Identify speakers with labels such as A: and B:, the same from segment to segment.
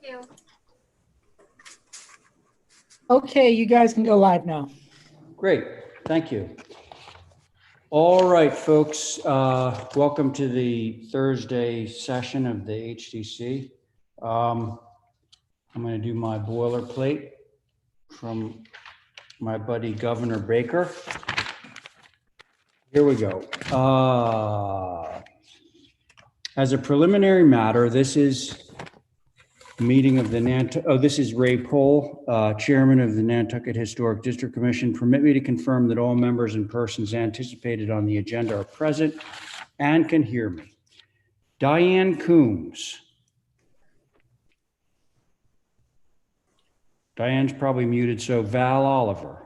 A: you.
B: Okay, you guys can go live now.
C: Great, thank you. All right, folks, welcome to the Thursday session of the HDC. I'm going to do my boilerplate from my buddy Governor Baker. Here we go. As a preliminary matter, this is a meeting of the this is Ray Pohl, Chairman of the Nantucket Historic District Commission. Permit me to confirm that all members and persons anticipated on the agenda are present and can hear me. Diane Coombs. Diane's probably muted, so Val Oliver.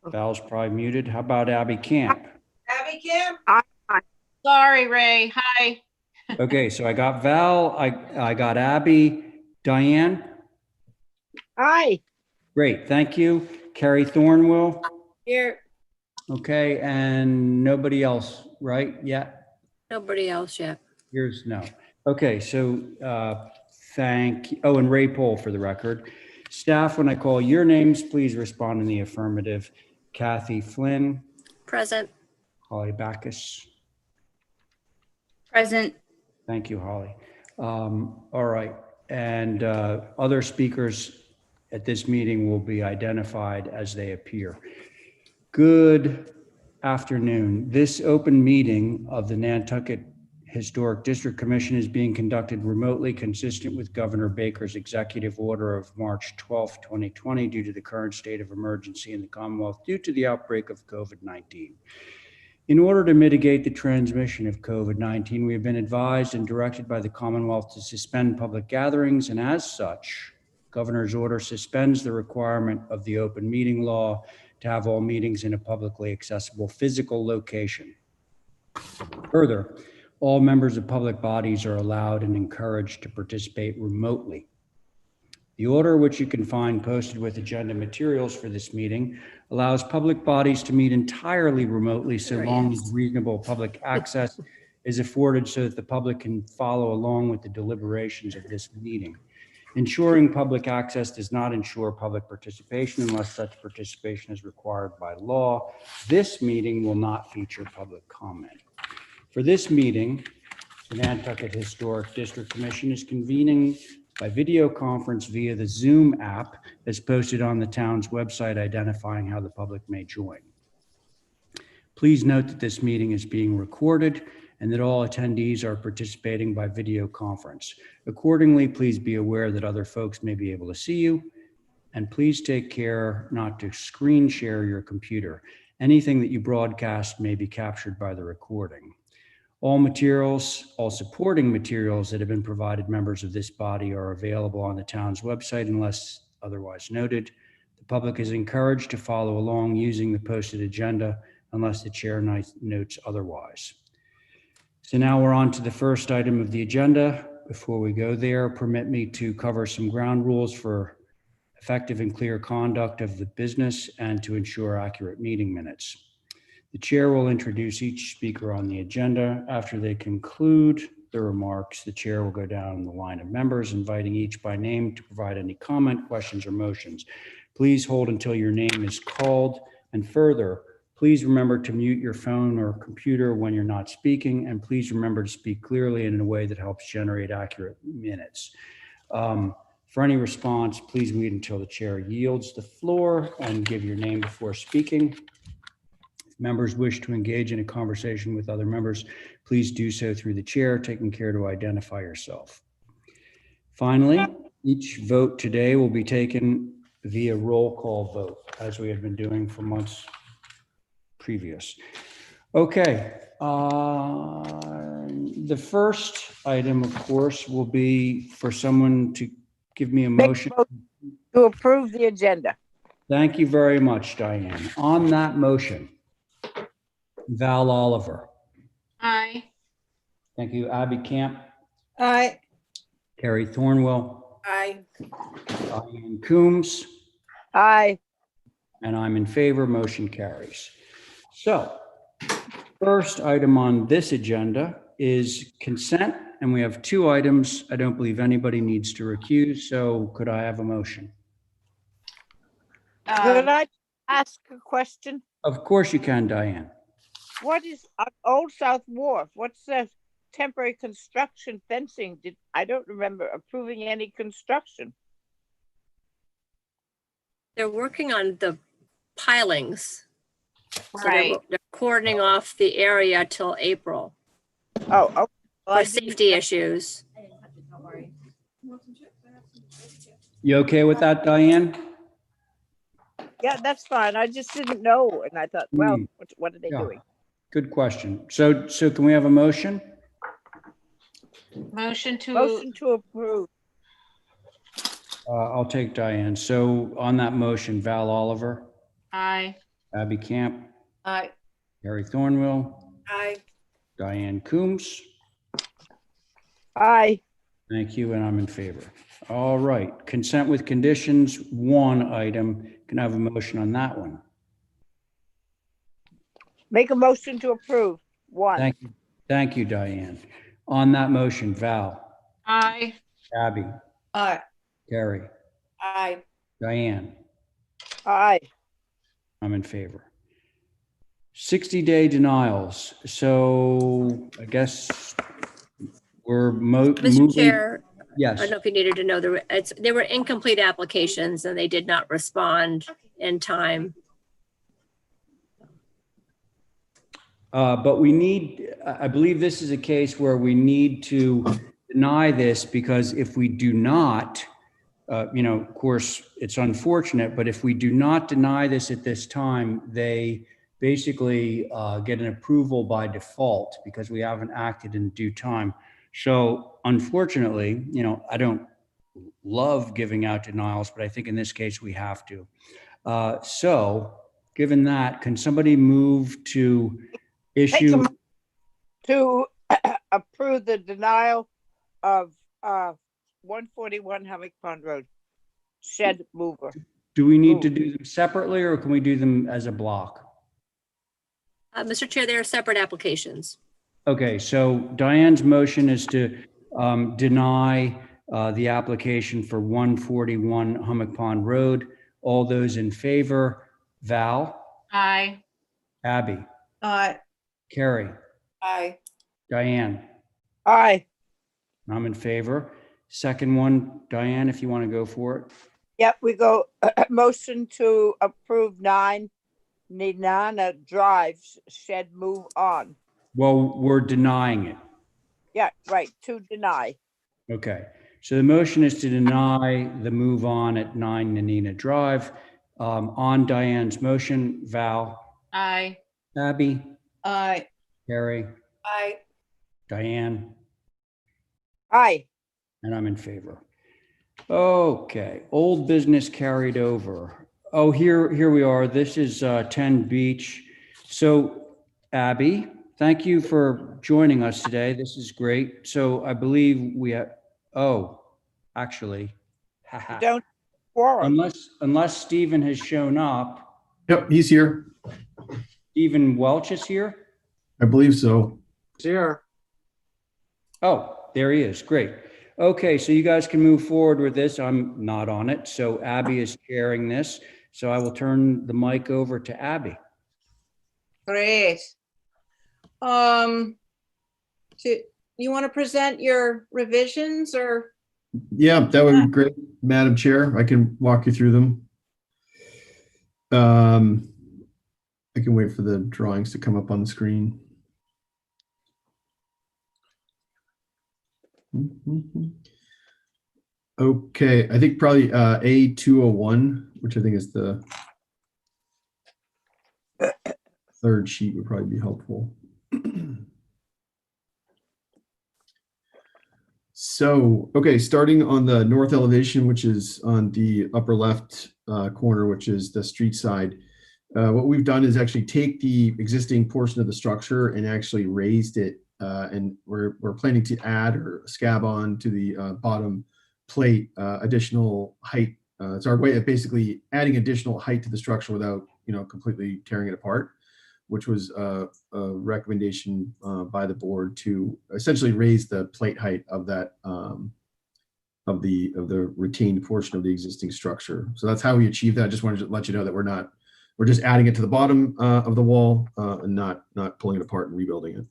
C: Val's probably muted. How about Abby Camp?
D: Abby Camp?
A: Sorry, Ray. Hi.
C: Okay, so I got Val, I got Abby, Diane.
D: Hi.
C: Great, thank you. Carrie Thornwell.
D: Here.
C: Okay, and nobody else, right? Yet?
E: Nobody else yet.
C: Here's no. Okay, so thank you. Oh, and Ray Pohl for the record. Staff, when I call your names, please respond in the affirmative. Kathy Flynn.
E: Present.
C: Holly Backus.
A: Present.
C: Thank you, Holly. All right, and other speakers at this meeting will be identified as they appear. Good afternoon. This open meeting of the Nantucket Historic District Commission is being conducted remotely, consistent with Governor Baker's executive order of March 12, 2020, due to the current state of emergency in the Commonwealth due to the outbreak of COVID-19. In order to mitigate the transmission of COVID-19, we have been advised and directed by the Commonwealth to suspend public gatherings, and as such, Governor's order suspends the requirement of the open meeting law to have all meetings in a publicly accessible physical location. Further, all members of public bodies are allowed and encouraged to participate remotely. The order, which you can find posted with agenda materials for this meeting, allows public bodies to meet entirely remotely so long as reasonable public access is afforded so that the public can follow along with the deliberations of this meeting. Ensuring public access does not ensure public participation unless such participation is required by law. This meeting will not feature public comment. For this meeting, the Nantucket Historic District Commission is convening by video conference via the Zoom app as posted on the town's website, identifying how the public may join. Please note that this meeting is being recorded and that all attendees are participating by video conference. Accordingly, please be aware that other folks may be able to see you, and please take care not to screen share your computer. Anything that you broadcast may be captured by the recording. All materials, all supporting materials that have been provided members of this body are available on the town's website unless otherwise noted. The public is encouraged to follow along using the posted agenda unless the chair notes otherwise. So now we're on to the first item of the agenda. Before we go there, permit me to cover some ground rules for effective and clear conduct of the business and to ensure accurate meeting minutes. The chair will introduce each speaker on the agenda. After they conclude their remarks, the chair will go down the line of members, inviting each by name to provide any comment, questions, or motions. Please hold until your name is called. And further, please remember to mute your phone or computer when you're not speaking, and please remember to speak clearly and in a way that helps generate accurate minutes. For any response, please wait until the chair yields the floor and give your name before speaking. Members wish to engage in a conversation with other members, please do so through the chair, taking care to identify yourself. Finally, each vote today will be taken via roll call vote, as we have been doing for months previous. Okay, the first item, of course, will be for someone to give me a motion
D: To approve the agenda.
C: Thank you very much, Diane. On that motion, Val Oliver.
A: Aye.
C: Thank you. Abby Camp.
D: Aye.
C: Carrie Thornwell.
D: Aye.
C: Diane Coombs.
D: Aye.
C: And I'm in favor. Motion carries. So, first item on this agenda is consent and we have 2 items. I don't believe anybody needs to recuse, so could I have a motion?
D: Could I ask a question?
C: Of course you can, Diane.
D: What is Old South Wharf? What's the temporary construction fencing? I don't remember approving any construction.
E: They're working on the pilings. So
A: Right.
E: they're cordoning off the area till April
D: Oh, okay. Well, I
E: for
D: didn't-
E: safety issues.
C: You okay with that, Diane?
D: Yeah, that's fine. I just didn't know. And I thought, well,
C: Hmm.
D: what are they
C: Yeah.
D: doing?
C: Good question. So can we have a motion?
A: Motion
D: Motion to approve.
C: I'll take Diane. So on that motion, Val Oliver,
A: aye.
C: Abby Camp,
A: Aye.
C: Harry Thornwell,
E: Aye.
C: Diane Coombs.
D: Aye.
C: Thank you, and I'm in favor. All right, consent with conditions, 1 item. Can I have a motion on that one?
D: Make a motion to approve. 1.
C: Thank you. Thank you, Diane. On that motion, Val,
A: Aye.
C: Abby,
A: Aye.
C: Carrie,
A: Aye.
C: Diane,
D: Aye.
C: I'm in favor. 60-day denials. So I guess we're
E: Mr.
C: moving.
E: Chair, I
C: Yes.
E: don't know if you needed to know, they were incomplete applications and they did not respond in time.
C: But we need, I believe this is a case where we need to deny this, because if we do not, of course, it's unfortunate, but if we do not deny this at this time, they basically get an approval by default because we haven't acted in due time. So unfortunately, I don't love giving out denials, but I think in this case we have to. So given that, can somebody move to issue?
D: To approve the denial of 141 Hammock Pond Road, shed mover.
C: Do we need to do them separately, or can we do them as a block?
E: Mr. Chair, they are separate applications.
C: Okay, so Diane's motion is to deny the application for 141 Hummock Pond Road. All those in favor, Val,
A: Aye.
C: Abby,
A: Aye.
C: Carrie,
A: Aye.
C: Diane,
D: Aye.
C: I'm in favor. Second one, Diane, if you want to go for it.
D: Yep, we go, motion to approve 9 Nenana Drive, shed move on.
C: Well, we're denying it.
D: Yeah, right, to deny.
C: Okay, so the motion is to deny the move on at 9 Nanina Drive. On Diane's motion, Val,
A: Aye.
C: Abby,
A: Aye.
C: Carrie,
A: Aye.
C: Diane,
D: Aye.
C: and I'm in favor. Okay, old business carried over. Oh, here we are. This is 10 Beach. So Abby, thank you for joining us today. This is great. So I believe we have, actually,
D: You don't quorum.
C: unless Stephen has shown up.
F: Yep, he's here.
C: Stephen Welch is here?
F: I believe so.
G: Here.
C: Oh, there he is. Great. Okay, so you guys can move forward with this. I'm not on it. So Abby is chairing this. So I will turn the mic over to Abby.
A: Great. You want to present your revisions or?
F: Yeah, that would be great, Madam Chair. I can walk you through them. I can wait for the drawings to come up on the screen. Okay, I think probably A201, which I think is the third sheet, would probably be helpful. So, okay, starting on the north elevation, which is on the upper left corner, which is the street side, what we've done is actually take the existing portion of the structure and actually raised it, and we're planning to add or scab on to the bottom plate additional height. It's our way of basically adding additional height to the structure without, completely tearing it apart. which was a recommendation by the board to essentially raise the plate height of that of the retained portion of the existing structure. So that's how we achieve that. I just wanted to let you know that we're just adding it to the bottom of the wall and not pulling it apart and rebuilding it.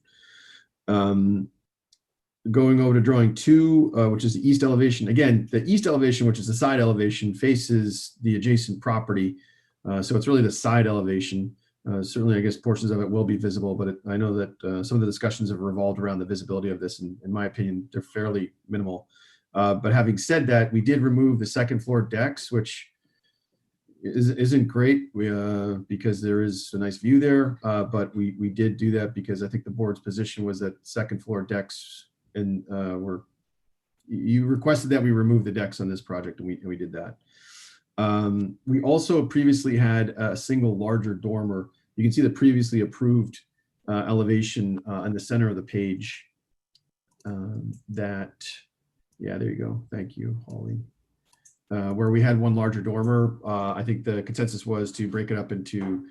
F: Going over to drawing 2, which is the east elevation. Again, the east elevation, which is the side elevation, faces the adjacent property. So it's really the side elevation. Certainly, I guess portions of it will be visible, but I know that some of the discussions have revolved around the visibility of this. And in my opinion, they're fairly minimal. But having said that, we did remove the second floor decks, which isn't great because there is a nice view there. But we did do that because I think the board's position was that second floor decks and you requested that we remove the decks on this project, and we did that. We also previously had a single larger dormer. You can see the previously approved elevation in the center of the page. Yeah, there you go. Thank you, Holly. Where we had one larger dormer. I think the consensus was to break it up into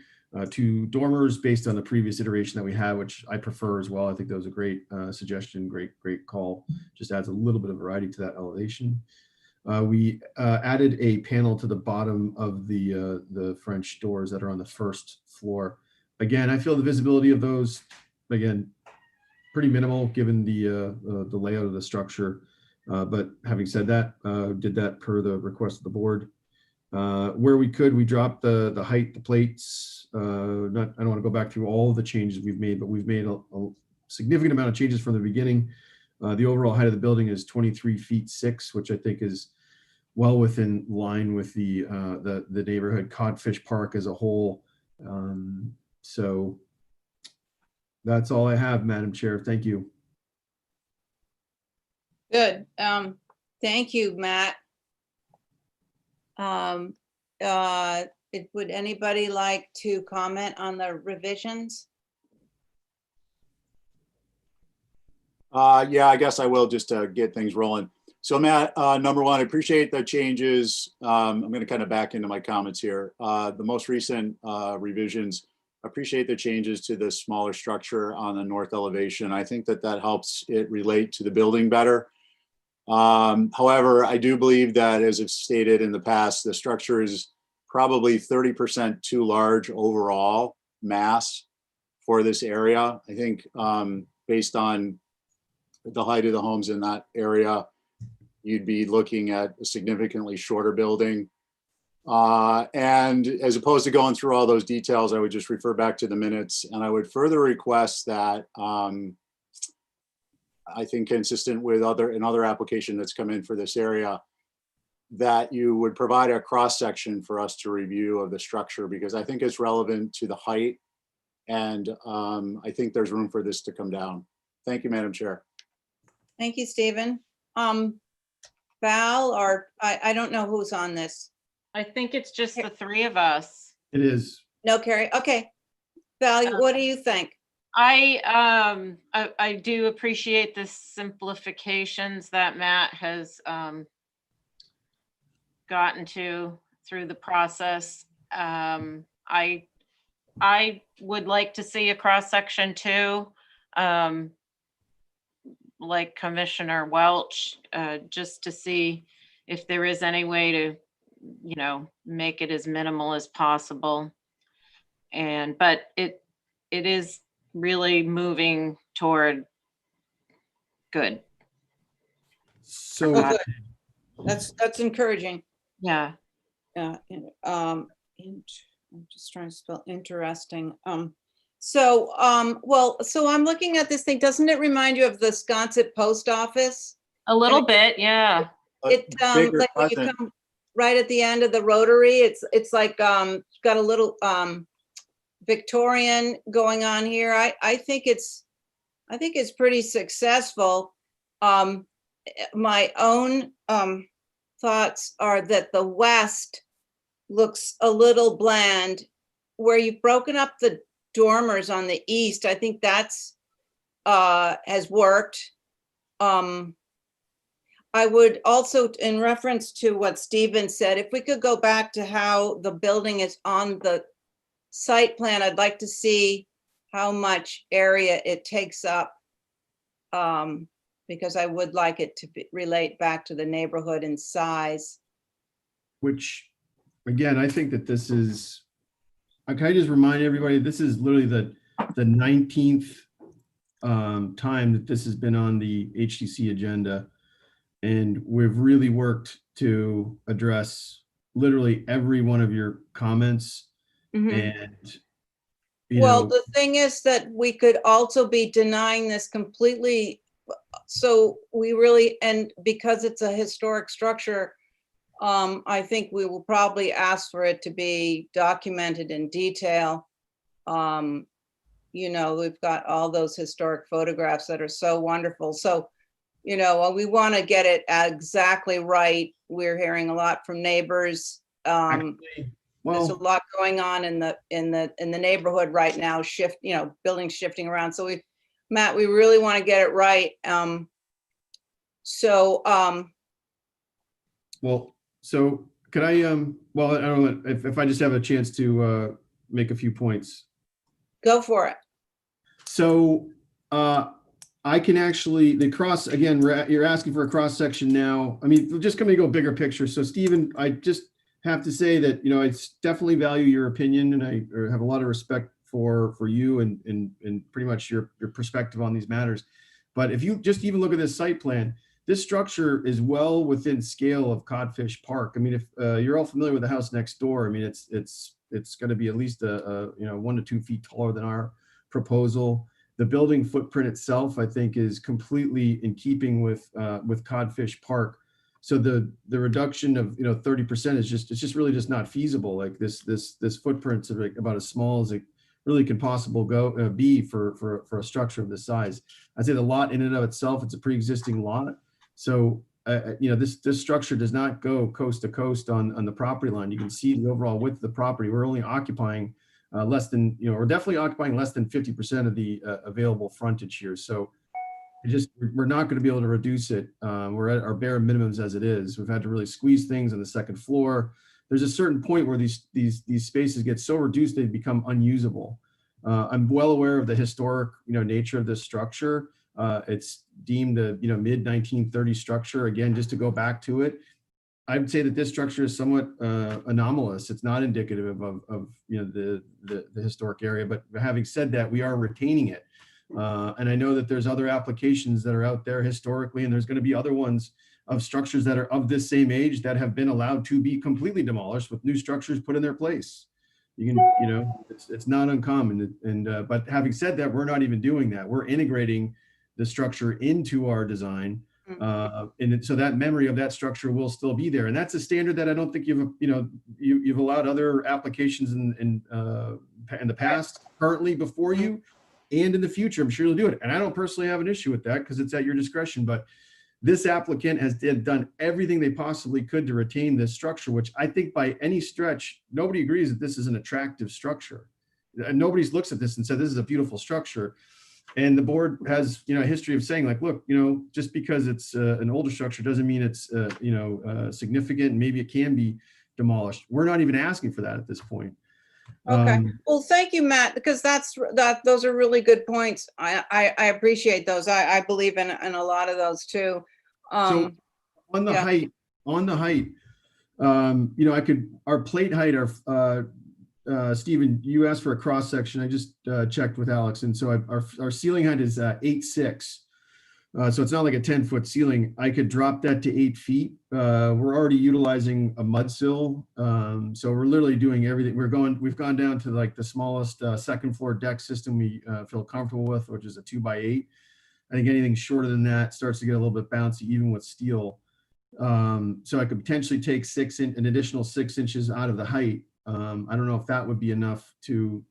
F: 2 dormers based on the previous iteration that we had, which I prefer as well. I think that was a great suggestion, great call. Just adds a little bit of variety to that elevation. We added a panel to the bottom of the French doors that are on the first floor. Again, I feel the visibility of those, again, pretty minimal given the layout of the structure. But having said that, did that per the request of the board. Where we could, we dropped the height, the plates. I don't want to go back through all of the changes we've made, but we've made a significant amount of changes from the beginning. The overall height of the building is 23 feet 6, which I think is well within line with the neighborhood Codfish Park as a whole. So that's all I have, Madam Chair. Thank you.
A: Good. Thank you, Matt. Would anybody like to comment on the revisions?
G: Yeah, I guess I will, just to get things rolling. So Matt, number one, I appreciate the changes. I'm going to kind of back into my comments here. The most recent revisions, appreciate the changes to the smaller structure on the north elevation. I think that helps it relate to the building better. However, I do believe that, as I've stated in the past, the structure is probably 30% too large overall mass for this area. I think based on the height of the homes in that area, you'd be looking at a significantly shorter building. And as opposed to going through all those details, I would just refer back to the minutes, and I would further request that I think consistent with another application that's come in for this area, that you would provide a cross section for us to review of the structure, because I think it's relevant to the height, and I think there's room for this to come down. Thank you, Madam Chair.
A: Thank you, Stephen. Val, or I don't know who's on this.
H: I think it's just the 3 of us.
F: It is.
A: No, Carrie. Okay. Val, what do you think?
H: I do appreciate the simplifications that Matt has gotten to through the process. I would like to see a cross section too, like Commissioner Welch, just to see if there is any way to, make it as minimal as possible. But it is really moving toward good.
F: So
A: Oh, good. That's encouraging.
H: Yeah.
A: I'm just trying to spell interesting. So I'm looking at this thing. Doesn't it remind you of the Sconset Post Office?
H: A little bit, yeah.
A: It
G: Bigger
A: like when you
G: present.
A: come right at the end of the Rotary, it's like got a little Victorian going on here. I think it's pretty successful. My own thoughts are that the west looks a little bland. Where you've broken up the dormers on the east, I think that's has worked. I would also, in reference to what Stephen said, if we could go back to how the building is on the site plan, I'd like to see how much area it takes up. Because I would like it to relate back to the neighborhood in size.
F: Which, again, I think that this is, can I just remind everybody, this is literally the 19th time that this has been on the HTC agenda. And we've really worked to address literally every one of your comments. And, you
A: Well,
F: know,
A: the thing is that we could also be denying this completely. So we really, and because it's a historic structure, I think we will probably ask for it to be documented in detail. You know, we've got all those historic photographs that are so wonderful. So, you know, we want to get it exactly right. We're hearing a lot from neighbors.
F: actually,
A: There's a
F: well,
A: lot going on in the neighborhood right now, buildings shifting around. So Matt, we really want to get it right.
F: well, so could I, well, I don't know if I just have a chance to make a few points.
A: Go for it.
F: So I can actually, again, you're asking for a cross section now. I mean, we're just going to go bigger picture. So Stephen, I just have to say that, you know, I definitely value your opinion, and I have a lot of respect for you and pretty much your perspective on these matters. But if you just even look at this site plan, this structure is well within scale of Codfish Park. I mean, if you're all familiar with the house next door, I mean, it's going to be at least a 1 to 2 feet taller than our proposal. The building footprint itself, I think, is completely in keeping with Codfish Park. So the reduction of 30% is just really just not feasible. Like this footprint's about as small as it really can possibly be for a structure of this size. I'd say the lot in and of itself, it's a pre-existing lot. So this structure does not go coast to coast on the property line. You can see the overall width of the property. We're only occupying less than, we're definitely occupying less than 50% of the available frontage here. So we're not going to be able to reduce it. We're at our bare minimums as it is. We've had to really squeeze things on the second floor. There's a certain point where these spaces get so reduced they become unusable. I'm well aware of the historic nature of this structure. It's deemed a mid 1930s structure. Again, just to go back to it, I would say that this structure is somewhat anomalous. It's not indicative of the historic area. But having said that, we are retaining it. And I know that there's other applications that are out there historically, and there's going to be other ones of structures that are of this same age that have been allowed to be completely demolished with new structures put in their place. You can, it's not uncommon. And but having said that, we're not even doing that. We're integrating the structure into our design. And so that memory of that structure will still be there. And that's a standard that I don't think you've allowed other applications in the past, currently before you, and in the future. I'm sure you'll do it. And I don't personally have an issue with that because it's at your discretion. But this applicant has done everything they possibly could to retain this structure, which I think by any stretch, nobody agrees that this is an attractive structure. Nobody looks at this and said, this is a beautiful structure. And the board has, a history of saying like, look, just because it's an older structure doesn't mean it's, significant. Maybe it can be demolished. We're not even asking for that at this point.
A: Okay. Well, thank you, Matt, because those are really good points. I appreciate those. I believe in a lot of those too.
F: So on the height, our plate height, Stephen, you asked for a cross section. I just checked with Alex. And so our ceiling height is 8'6". So it's not like a 10-foot ceiling. I could drop that to 8 feet. We're already utilizing a mud sill. So we're literally doing everything. We've gone down to like the smallest second floor deck system we feel comfortable with, which is a 2x8. I think anything shorter than that starts to get a little bit bouncy, even with steel. So I could potentially take an additional 6 inches out of the height. I don't know if that would be enough to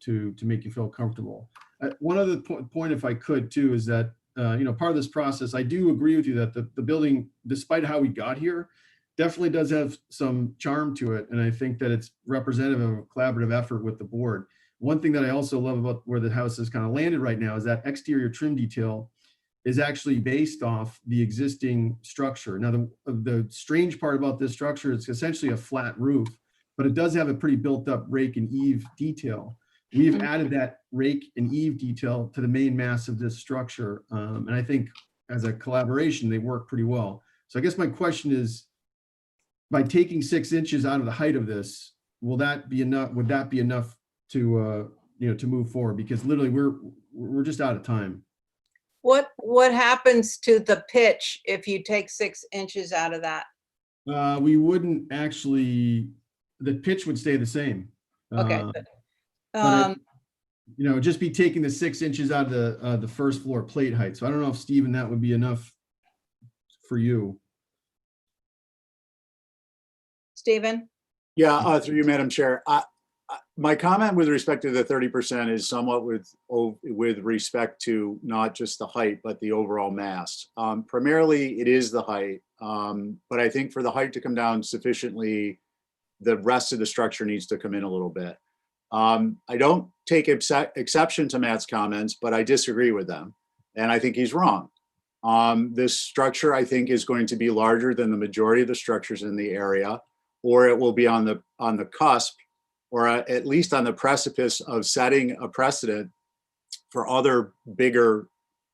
F: make you feel comfortable. One other point, if I could too, is that part of this process, I do agree with you that the building, despite how we got here, definitely does have some charm to it. And I think that it's representative of a collaborative effort with the board. One thing that I also love about where the house is kind of landed right now is that exterior trim detail is actually based off the existing structure. Now, the strange part about this structure is essentially a flat roof, but it does have a pretty built up rake and eave detail. we've added that rake and eave detail to the main mass of this structure. And I think as a collaboration, they work pretty well. So I guess my question is, by taking 6 inches out of the height of this, will that be enough? Would that be enough to, to move forward? Because literally we're just out of time.
A: What happens to the pitch if you take 6 inches out of that?
F: We wouldn't actually, the pitch would stay the same.
A: Okay, good.
F: But just be taking the 6 inches out of the first floor plate height. So I don't know if Stephen, that would be enough for you.
A: Stephen?
G: Yeah, through you, Madam Chair. My comment with respect to the 30% is somewhat with respect to not just the height, but the overall mass. Primarily, it is the height, but I think for the height to come down sufficiently, the rest of the structure needs to come in a little bit. I don't take exception to Matt's comments, but I disagree with them, and I think he's wrong. This structure, I think, is going to be larger than the majority of the structures in the area, or it will be on the cusp, or at least on the precipice of setting a precedent for other bigger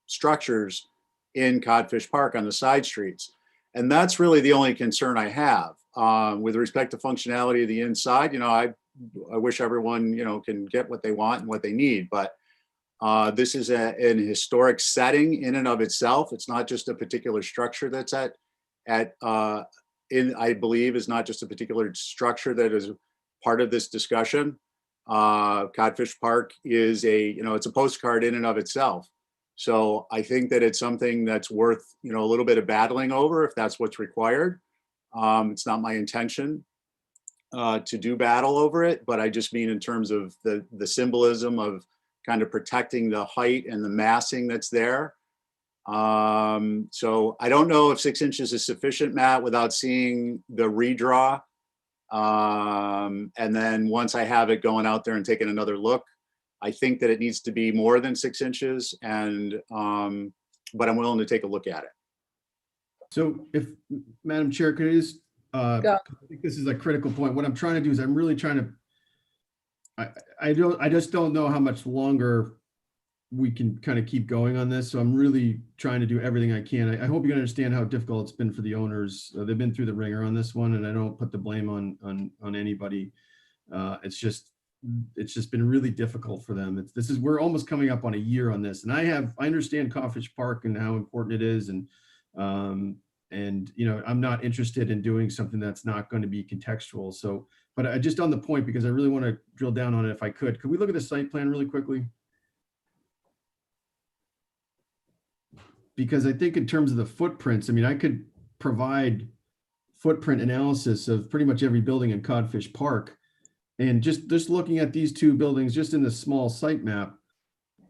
G: structures in Codfish Park on the side streets. And that's really the only concern I have. With respect to functionality of the inside, I wish everyone, can get what they want and what they need, but this is an historic setting in and of itself. It's not just a particular structure that's I believe is not just a particular structure that is part of this discussion. Codfish Park is it's a postcard in and of itself. So I think that it's something that's worth, a little bit of battling over if that's what's required. It's not my intention to do battle over it, but I just mean in terms of the symbolism of kind of protecting the height and the massing that's there. So I don't know if 6 inches is sufficient, Matt, without seeing the redraw. And then once I have it going out there and taking another look, I think that it needs to be more than 6 inches, and but I'm willing to take a look at it.
F: So if, Madam Chair, could I just, I think this is a critical point. What I'm trying to do is I'm really trying to, I just don't know how much longer we can kind of keep going on this. So I'm really trying to do everything I can. I hope you can understand how difficult it's been for the owners. They've been through the ringer on this one, and I don't put the blame on anybody. It's just been really difficult for them. We're almost coming up on a year on this, and I understand Codfish Park and how important it is, and I'm not interested in doing something that's not going to be contextual. So, but I just on the point, because I really want to drill down on it if I could we look at the site plan really quickly? Because I think in terms of the footprints, I could provide footprint analysis of pretty much every building in Codfish Park. And just looking at these two buildings, just in the small site map,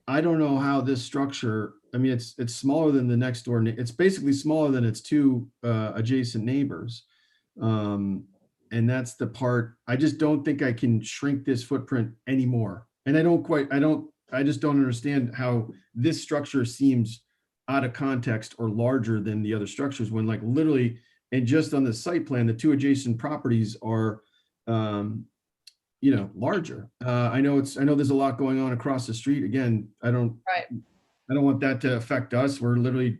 F: I don't know how this structure, it's smaller than the next door. It's basically smaller than its two adjacent neighbors. And that's the part, I just don't think I can shrink this footprint anymore. And I just don't understand how this structure seems out of context or larger than the other structures, when like literally, and just on the site plan, the two adjacent properties are, larger. I know there's a lot going on across the street. Again, I don't want that to affect us. We're literally,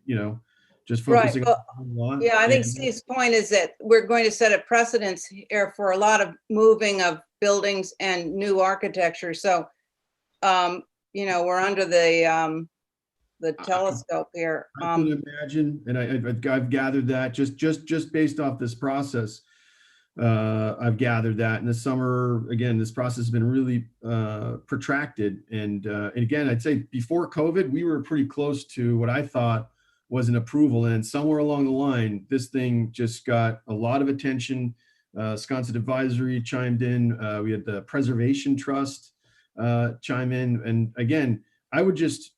F: just focusing on one lot.
A: Yeah, I think Steve's point is that we're going to set a precedence here for a lot of moving of buildings and new architecture. So, we're under the telescope here.
F: I can imagine, and I've gathered that just based off this process. I've gathered that in the summer, again, this process has been really protracted. And again, I'd say before COVID, we were pretty close to what I thought was an approval. And somewhere along the line, this thing just got a lot of attention. Wisconsin Advisory chimed in. We had the Preservation Trust chime in. And again, I would just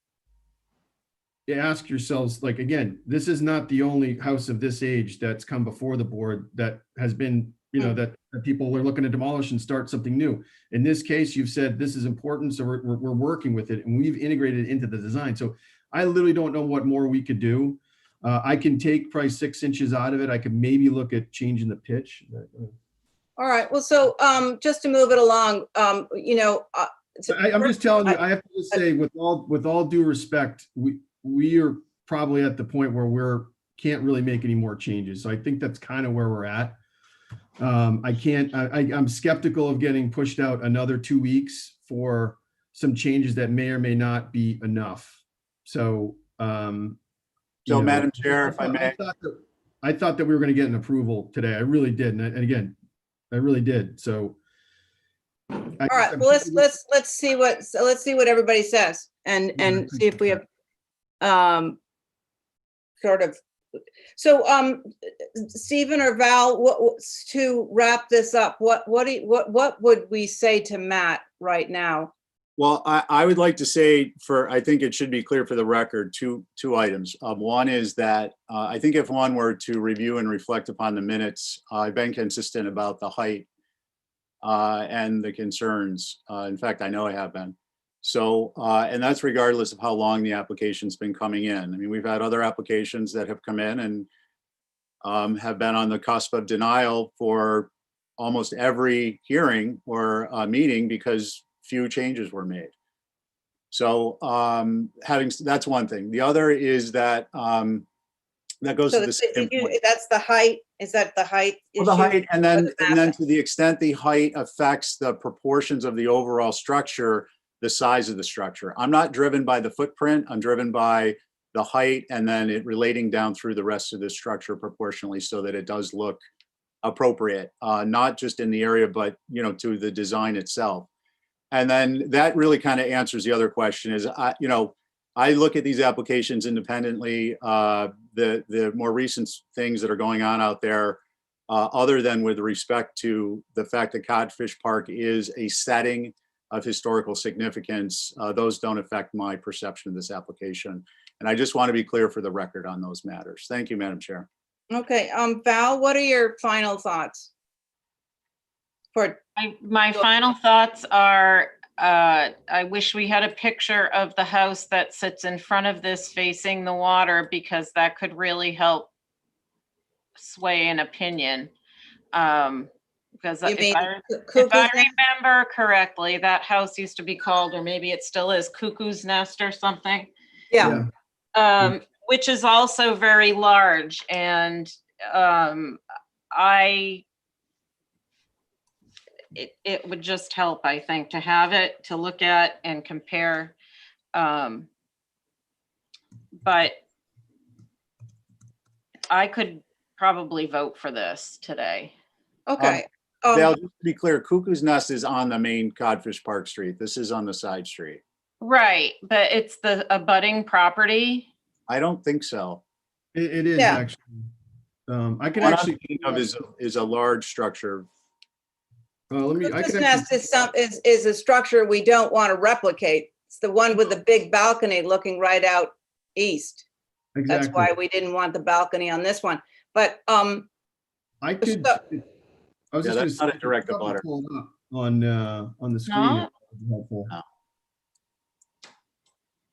F: ask yourselves, like, again, this is not the only house of this age that's come before the board that has been, that people are looking to demolish and start something new. In this case, you've said this is important, so we're working with it, and we've integrated it into the design. So I literally don't know what more we could do. I can take probably 6 inches out of it. I could maybe look at changing the pitch.
A: All right. Well, so just to move it along,
F: I'm just telling you, I have to just say, with all due respect, we are probably at the point where can't really make any more changes. So I think that's kind of where we're at. I'm skeptical of getting pushed out another 2 weeks for some changes that may or may not be enough. So,
G: So, Madam Chair, if I may.
F: I thought that we were going to get an approval today. I really did. And again, I really did. So.
A: All right, well, let's see what everybody says and see if we have sort of, so Stephen or Val, to wrap this up, what would we say to Matt right now?
G: Well, I would like to say, I think it should be clear for the record, two items. One is that I think if one were to review and reflect upon the minutes, I've been consistent about the height and the concerns. In fact, I know I have been. So, and that's regardless of how long the application's been coming in. I mean, we've had other applications that have come in and have been on the cusp of denial for almost every hearing or meeting because few changes were made. So that's one thing. The other is that that goes
A: So
G: to the same point.
A: that's the height. Is that the height
G: Well, the
A: issue?
G: height, and then to the extent the height affects the proportions of the overall structure, the size of the structure. I'm not driven by the footprint. I'm driven by the height and then it relating down through the rest of the structure proportionally so that it does look appropriate, not just in the area, but to the design itself. And then that really kind of answers the other question is, I look at these applications independently. The more recent things that are going on out there, other than with respect to the fact that Codfish Park is a setting of historical significance, those don't affect my perception of this application. And I just want to be clear for the record on those matters. Thank you, Madam Chair.
A: Okay, Val, what are your final thoughts?
H: My final thoughts are, I wish we had a picture of the house that sits in front of this facing the water because that could really help sway an opinion. Because if I remember correctly, that house used to be called, or maybe it still is, Cuckoo's Nest or something.
A: Yeah.
H: Which is also very large. And it would just help, I think, to have it, to look at and compare. But I could probably vote for this today.
A: Okay.
G: Val, just to be clear, Cuckoo's Nest is on the main Codfish Park Street. This is on the side street.
H: Right, but it's the abutting property.
G: I don't think so.
F: It is actually. I can
G: What
F: actually
G: I'm thinking of is a large structure.
A: Cuckoo's Nest is a structure we don't want to replicate. It's the one with the big balcony looking right out east.
F: Exactly.
A: That's why we didn't want the balcony on this one. But
F: I could. I was just
G: that's not a direct abutter.
F: On the screen.
H: No.
F: Helpful.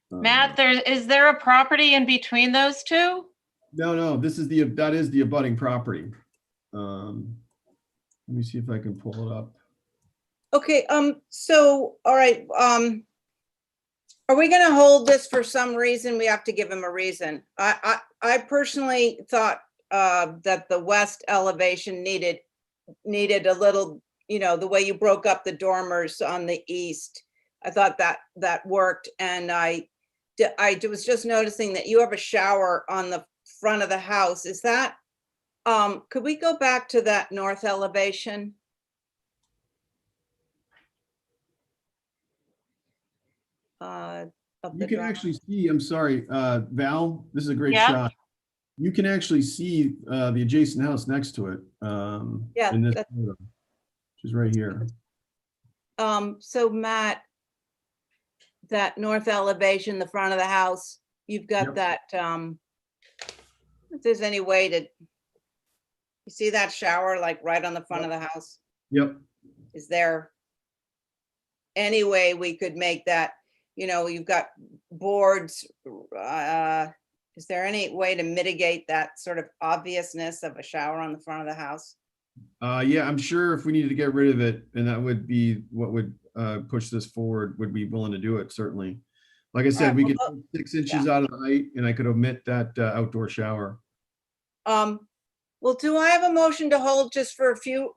H: No. Matt, is there a property in between those two?
F: No. That is the abutting property. Let me see if I can pull it up.
A: okay. So all right. Are we going to hold this for some reason? We have to give him a reason. I personally thought that the west elevation needed a little, the way you broke up the dormers on the east. I thought that worked. And I was just noticing that you have a shower on the front of the house. Is that, could we go back to that north elevation?
F: You can actually see, I'm sorry, Val, this is a great
H: Yep.
F: shot. You can actually see the adjacent house next to it. In this photo, which is right here.
A: So Matt, that north elevation, the front of the house, you've got that, if there's any way to, you see that shower like right on the front of the house?
F: Yep.
A: Is there any way we could make that, you've got boards, is there any way to mitigate that sort of obviousness of a shower on the front of the house?
F: Yeah, I'm sure if we needed to get rid of it, and that would be what would push this forward, would be willing to do it, certainly. Like I said, we could take 6 inches out of the height, and I could omit that outdoor shower.
A: Well, do I have a motion to hold just for a few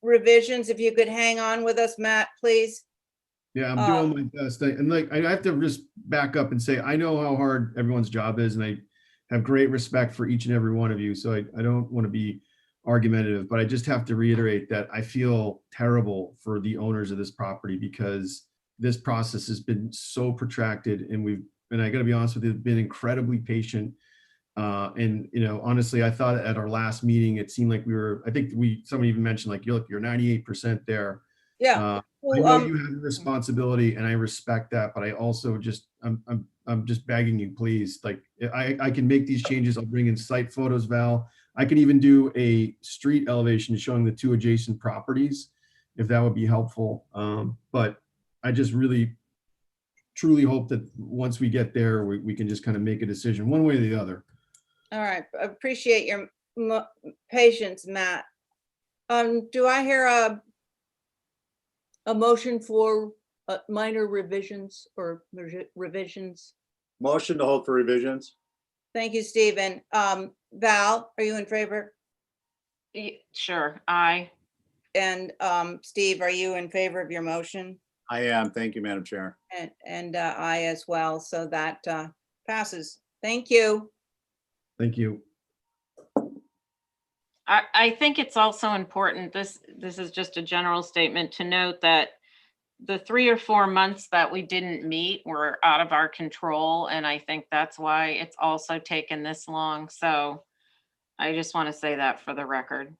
A: revisions? If you could hang on with us, Matt, please.
F: Yeah, I'm doing my best. And like, I have to just back up and say, I know how hard everyone's job is, and I have great respect for each and every one of you. So I don't want to be argumentative, but I just have to reiterate that I feel terrible for the owners of this property because this process has been so protracted, and I got to be honest with you, been incredibly patient. And honestly, I thought at our last meeting, it seemed like somebody even mentioned like, you're 98% there.
A: Yeah.
F: I know you have a responsibility, and I respect that, but I also I'm just begging you, please. Like, I can make these changes. I'll bring in site photos, Val. I can even do a street elevation showing the 2 adjacent properties, if that would be helpful. But I just really, truly hope that once we get there, we can just kind of make a decision one way or the other.
A: All right, I appreciate your patience, Matt. Do I hear a motion for minor revisions or revisions?
G: Motion to hold for revisions.
A: Thank you, Stephen. Val, are you in favor?
H: Sure, aye.
A: And Steve, are you in favor of your motion?
G: I am. Thank you, Madam Chair.
A: And I as well, so that passes. Thank you.
F: Thank you.
H: I think it's also important, this is just a general statement, to note that the 3 or 4 months that we didn't meet were out of our control. And I think that's why it's also taken this long. So I just want to say that for the record.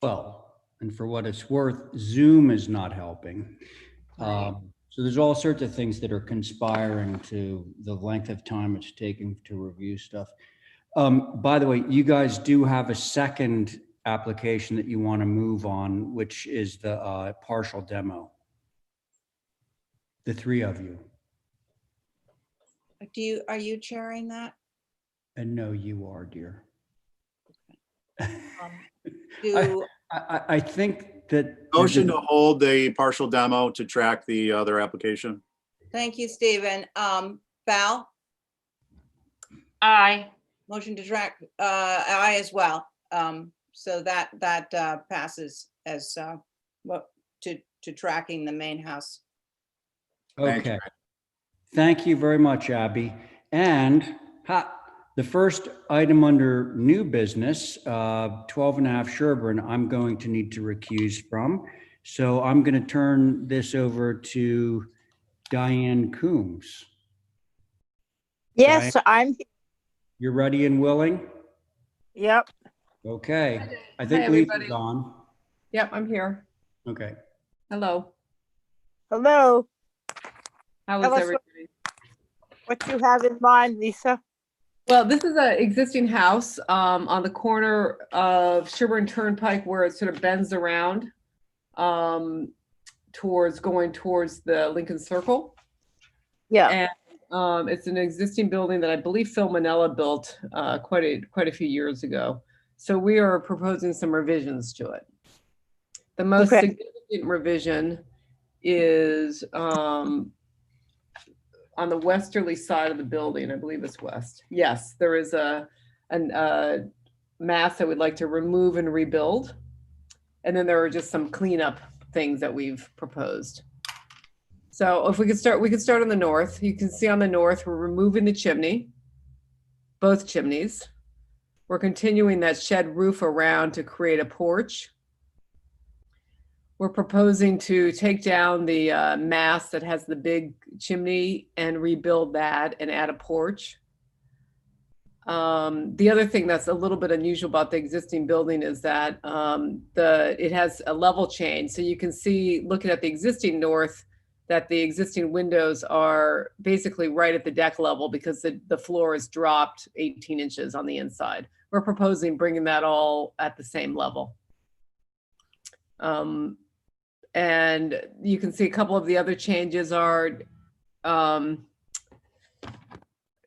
C: Well, and for what it's worth, Zoom is not helping. So there's all sorts of things that are conspiring to the length of time it's taking to review stuff. By the way, you guys do have a second application that you want to move on, which is the partial demo. The 3 of you.
A: Are you chairing that?
C: And no, you are, dear. I think that.
G: Motion to hold the partial demo to track the other application.
A: Thank you, Stephen. Val?
H: Aye.
A: Motion to track, I as well. So that passes as to tracking the main house.
C: Okay. Thank you very much, Abby. And the first item under new business, 12.5 Sherburne, I'm going to need to recuse from. So I'm going to turn this over to Diane Coombs.
D: Yes,
C: Diane,
D: I'm,
C: you're ready and willing?
D: yep.
C: Okay. I think
I: Hi,
C: Lisa's
I: everybody.
C: on.
I: Yep, I'm here.
C: Okay.
I: Hello.
D: Hello,
I: How
D: Tell
I: is
D: us
I: everybody?
D: what you have in mind, Lisa?
I: Well, this is an existing house on the corner of Sherburne Turnpike where it sort of bends around going towards the Lincoln Circle.
D: Yeah,
I: And it's an existing building that I believe Phil Manella built quite a few years ago. So we are proposing some revisions to it. The most
D: Okay.
I: significant revision is on the westerly side of the building. I believe it's west. Yes, there is a mass that we'd like to remove and rebuild. And then there are just some cleanup things that we've proposed. So if we could start on the north. You can see on the north, we're removing the chimney, both chimneys. We're continuing that shed roof around to create a porch. We're proposing to take down the mast that has the big chimney and rebuild that and add a porch. The other thing that's a little bit unusual about the existing building is that it has a level change. So you can see, looking at the existing north, that the existing windows are basically right at the deck level because the floor is dropped 18 inches on the inside. We're proposing bringing that all at the same level. And you can see a couple of the other changes are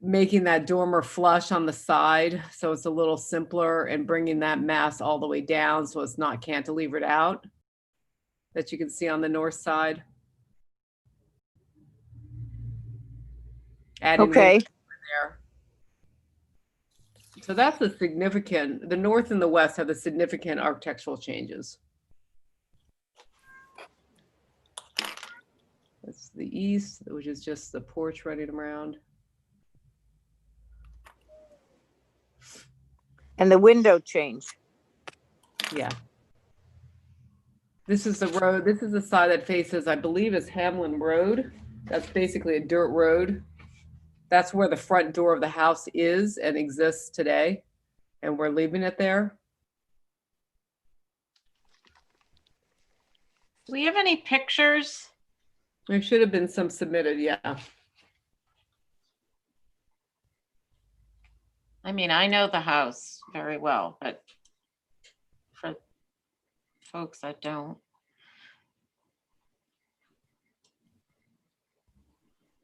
I: making that dormer flush on the side, so it's a little simpler, and bringing that mass all the way down so it's not cantilevered out, that you can see on the north side. Adding
D: Okay.
I: windows there. So that's the significant, the north and the west have the significant architectural changes. That's the east, which is just the porch running around.
D: And the window change.
I: Yeah. This is the road, this is the side that faces, I believe, is Hamlin Road. That's basically a dirt road. That's where the front door of the house is and exists today. And we're leaving it there.
H: Do we have any pictures?
I: There should have been some submitted, yeah.
H: I mean, I know the house very well, but for folks that don't.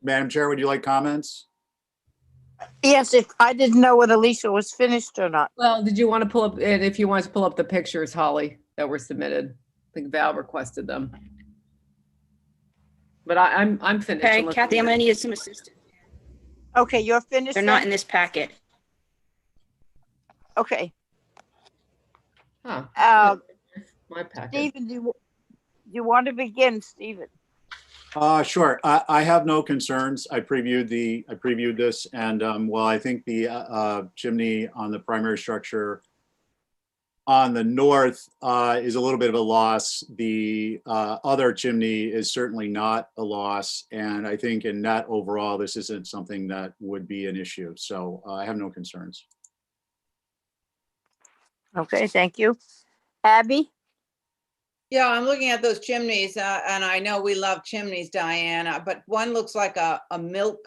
G: Madam Chair, would you like comments?
D: Yes, if I didn't know whether Lisa was finished or not.
I: Well, did you want to pull up, and if you wanted to pull up the pictures, Holly, that were submitted? I think Val requested them. But I'm finished.
J: Okay,
I: unless-
J: Kathy, I'm gonna need some assistance.
D: Okay, you're finished.
J: They're not
D: then?
J: in this packet.
D: Okay.
I: Huh, my packet.
D: Stephen, do you want to begin, Stephen?
G: Sure. I have no concerns. I previewed this, and well, I think the chimney on the primary structure on the north is a little bit of a loss. The other chimney is certainly not a loss, and I think in net overall, this isn't something that would be an issue. So I have no concerns.
D: Okay, thank you. Abby?
A: Yeah, I'm looking at those chimneys, and I know we love chimneys, Diana, but one looks like a milk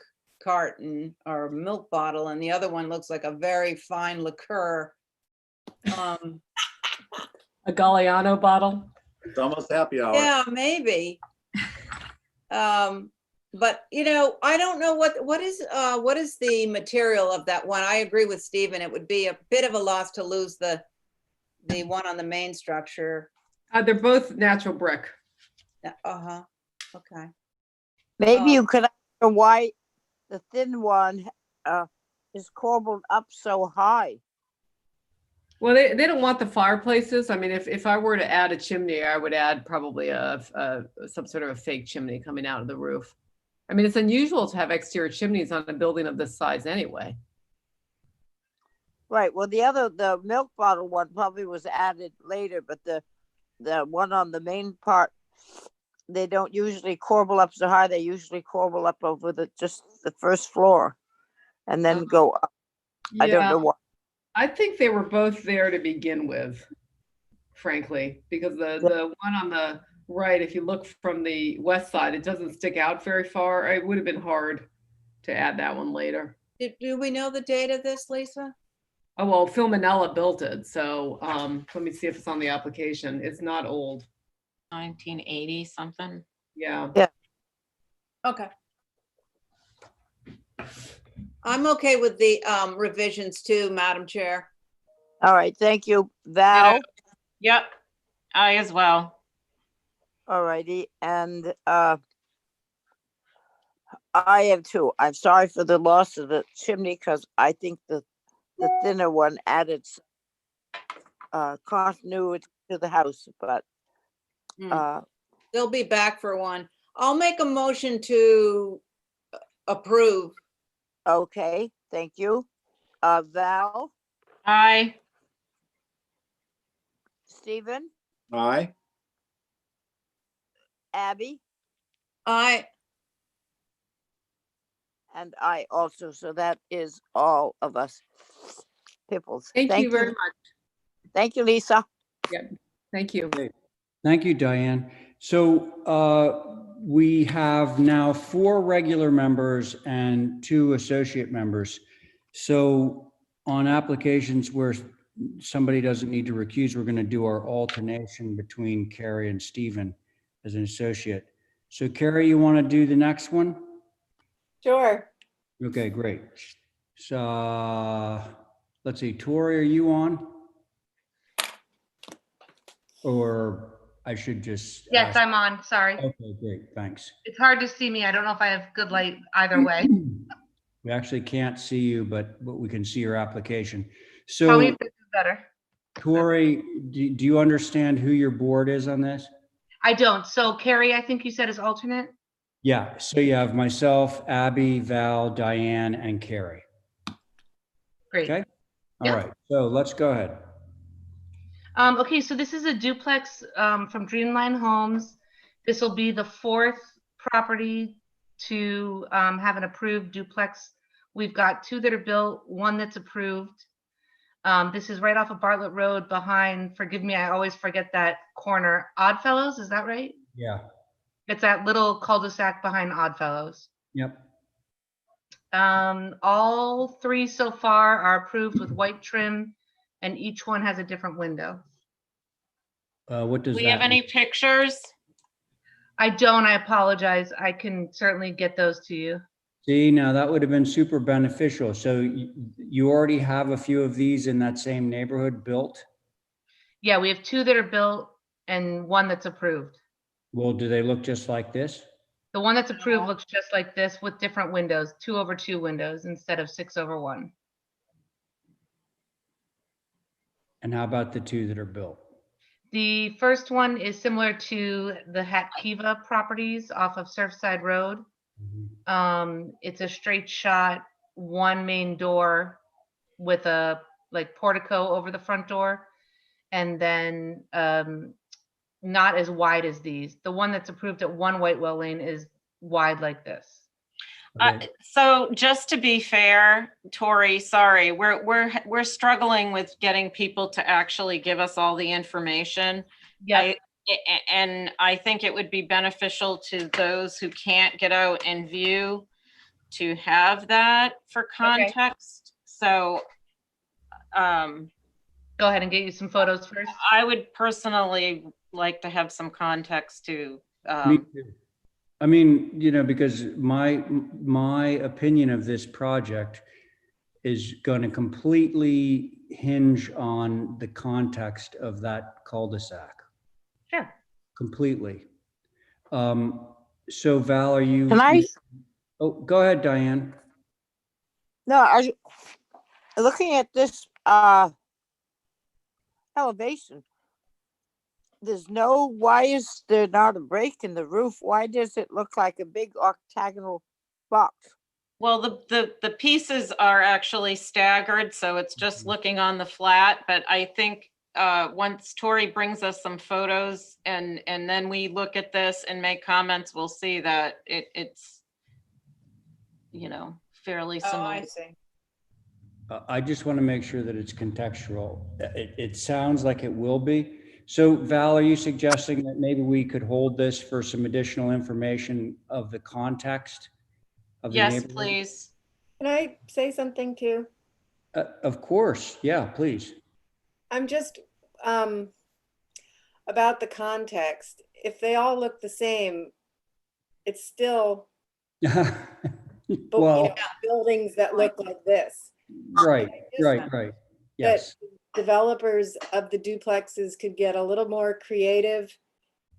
A: carton or a milk bottle, and the other one looks like a very fine liqueur.
I: A Galliano bottle.
G: It's almost happy hour.
A: Yeah, maybe. But you know, I don't know what is the material of that one. I agree with Stephen. It would be a bit of a loss to lose the one on the main structure.
I: They're both natural brick.
A: Uh-huh. Okay.
D: Maybe you could answer why the thin one is corbelled up so high.
I: Well, they don't want the fireplaces. I mean, if I were to add a chimney, I would add probably some sort of a fake chimney coming out of the roof. I mean, it's unusual to have exterior chimneys on a building of this size anyway.
D: Right. Well, the milk bottle one probably was added later, but the one on the main part, they don't usually corbel up so high. They usually corbel up over just the first floor and then go up.
I: Yeah,
D: I don't know why.
I: I think they were both there to begin with, frankly, because the one on the right, if you look from the west side, it doesn't stick out very far. It would have been hard to add that one later.
A: Do we know the date of this, Lisa?
I: Oh, well, Phil Manella built it. So let me see if it's on the application. It's not old.
H: 1980 something.
I: Yeah.
A: Okay. I'm okay with the revisions too, Madam Chair.
D: All right. Thank you. Val?
H: Yep, I as well.
D: All righty. And I am too. I'm sorry for the loss of the chimney because I think the thinner one added continuity to the house, but
A: They'll be back for one. I'll make a motion to approve.
D: okay, thank you. Val,
H: Aye.
D: Stephen,
G: Aye.
D: Abby,
A: I
D: and I also. So that is all of us. Pipples.
I: Thank you very much.
D: Thank you, Lisa.
I: Thank you.
C: Thank you, Diane. So we have now 4 regular members and 2 associate members. So on applications where somebody doesn't need to recuse, we're going to do our alternation between Carrie and Stephen as an associate. So Carrie, you want to do the next one?
K: Sure.
C: Okay, great. So, let's see, Tori, are you on? Or I should just
J: Yes,
C: ask?
J: I'm on. Sorry.
C: Okay, great, thanks.
J: It's hard to see me. I don't know if I have good light either way.
C: We actually can't see you, but we can see your application.
J: Tell me
C: So,
J: if this is better.
C: Tori, do you understand who your board is on this?
J: I don't. So Carrie, I think you said is alternate.
C: Yeah, so you have myself, Abby, Val, Diane, and Carrie.
J: Great.
C: Okay, all
J: Yep.
C: right, so let's go ahead.
J: Okay, so this is a duplex from Dreamline Homes. This will be the fourth property to have an approved duplex. We've got two that are built, one that's approved. This is right off of Bartlett Road behind, forgive me, I always forget that corner, Oddfellows, is that right?
C: Yeah,
J: It's that little cul-de-sac behind Oddfellows.
C: yep.
J: All three so far are approved with white trim, and each one has a different window.
C: What does
H: We
C: that
H: have any
C: mean?
H: pictures?
J: I don't, I apologize. I can certainly get those to you.
C: See, now that would have been super beneficial. So you already have a few of these in that same neighborhood built?
J: Yeah, we have two that are built and one that's approved.
C: Well, do they look just like this?
J: The one that's approved looks just like this with different windows, 2/2 windows instead of 6/1.
C: And how about the two that are built?
J: The first one is similar to the Hat Kiva properties off of Surfside Road. It's a straight shot, one main door with a like portico over the front door, and then not as wide as these. The one that's approved at 1 Whitewell Lane is wide like this.
C: Okay.
H: So just to be fair, Tori, sorry, we're struggling with getting people to actually give us all the information.
J: Yeah.
H: And I think it would be beneficial to those who can't get out and view to have that for context. So
J: Go ahead and get you some photos first.
H: I would personally like to have some context to.
C: Me too. I mean, you know, because my opinion of this project is going to completely hinge on the context of that cul-de-sac.
J: Sure.
C: Completely. So Val, are you?
D: Can I?
C: Oh, go ahead, Diane.
D: No, looking at this elevation, why is there not a break in the roof? Why does it look like a big octagonal box?
H: Well, the pieces are actually staggered, so it's just looking on the flat, but I think once Tori brings us some photos and then we look at this and make comments, we'll see that it's, you know, fairly
A: Oh,
H: similar.
A: I see.
C: I just want to make sure that it's contextual. It sounds like it will be. So Val, are you suggesting that maybe we could hold this for some additional information of the context of the
H: Yes,
C: neighborhood?
H: please.
K: Can I say something too?
C: Of course. Yeah, please.
K: I'm just about the context. If they all look the same, it's still
C: Well,
K: buildings that look like this.
C: right. Yes.
K: That developers of the duplexes could get a little more creative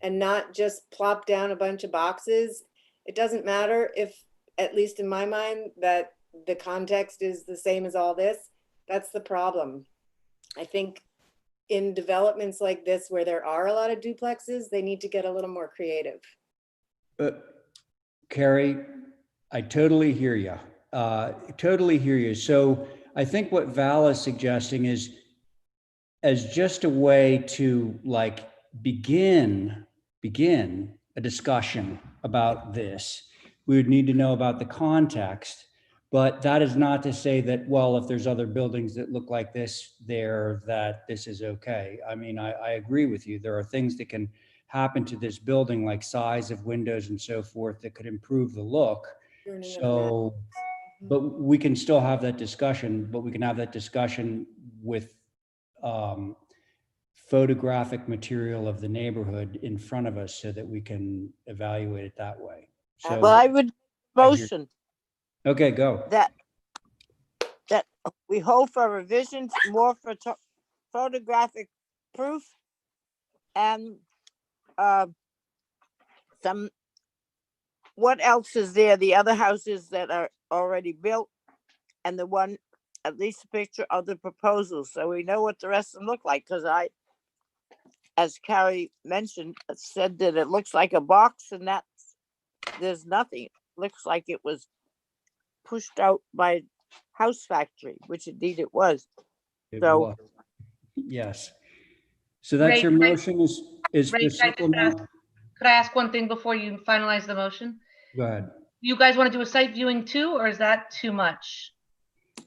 K: and not just plop down a bunch of boxes. It doesn't matter if, at least in my mind, that the context is the same as all this. That's the problem. I think in developments like this, where there are a lot of duplexes, they need to get a little more creative.
C: Carrie, I totally hear you. Totally hear you. So I think what Val is suggesting is, as just a way to like begin a discussion about this, we would need to know about the context. But that is not to say that, well, if there's other buildings that look like this there, that this is okay. I mean, I agree with you. There are things that can happen to this building, like size of windows and so forth, that could improve the look. So, but we can still have that discussion, but we can have that discussion with photographic material of the neighborhood in front of us so that we can evaluate it that way. So
D: Well, I would motion
C: Okay, go.
D: that we hold for revisions, more photographic proof, and some, what else is there? The other houses that are already built, and the one, at least a picture of the proposals, so we know what the rest of them look like. Because I, as Carrie mentioned, said that it looks like a box, and there's nothing. It looks like it was pushed out by House Factory, which indeed it was.
C: It
D: So-
C: was. Yes. So that's
J: Ray,
C: your
J: can I-
C: motion is
J: Ray,
C: for
J: can I just ask-
C: supplemental?
J: Could I ask one thing before you finalize the motion?
C: Go ahead.
J: You guys want to do a site viewing too, or is that too much?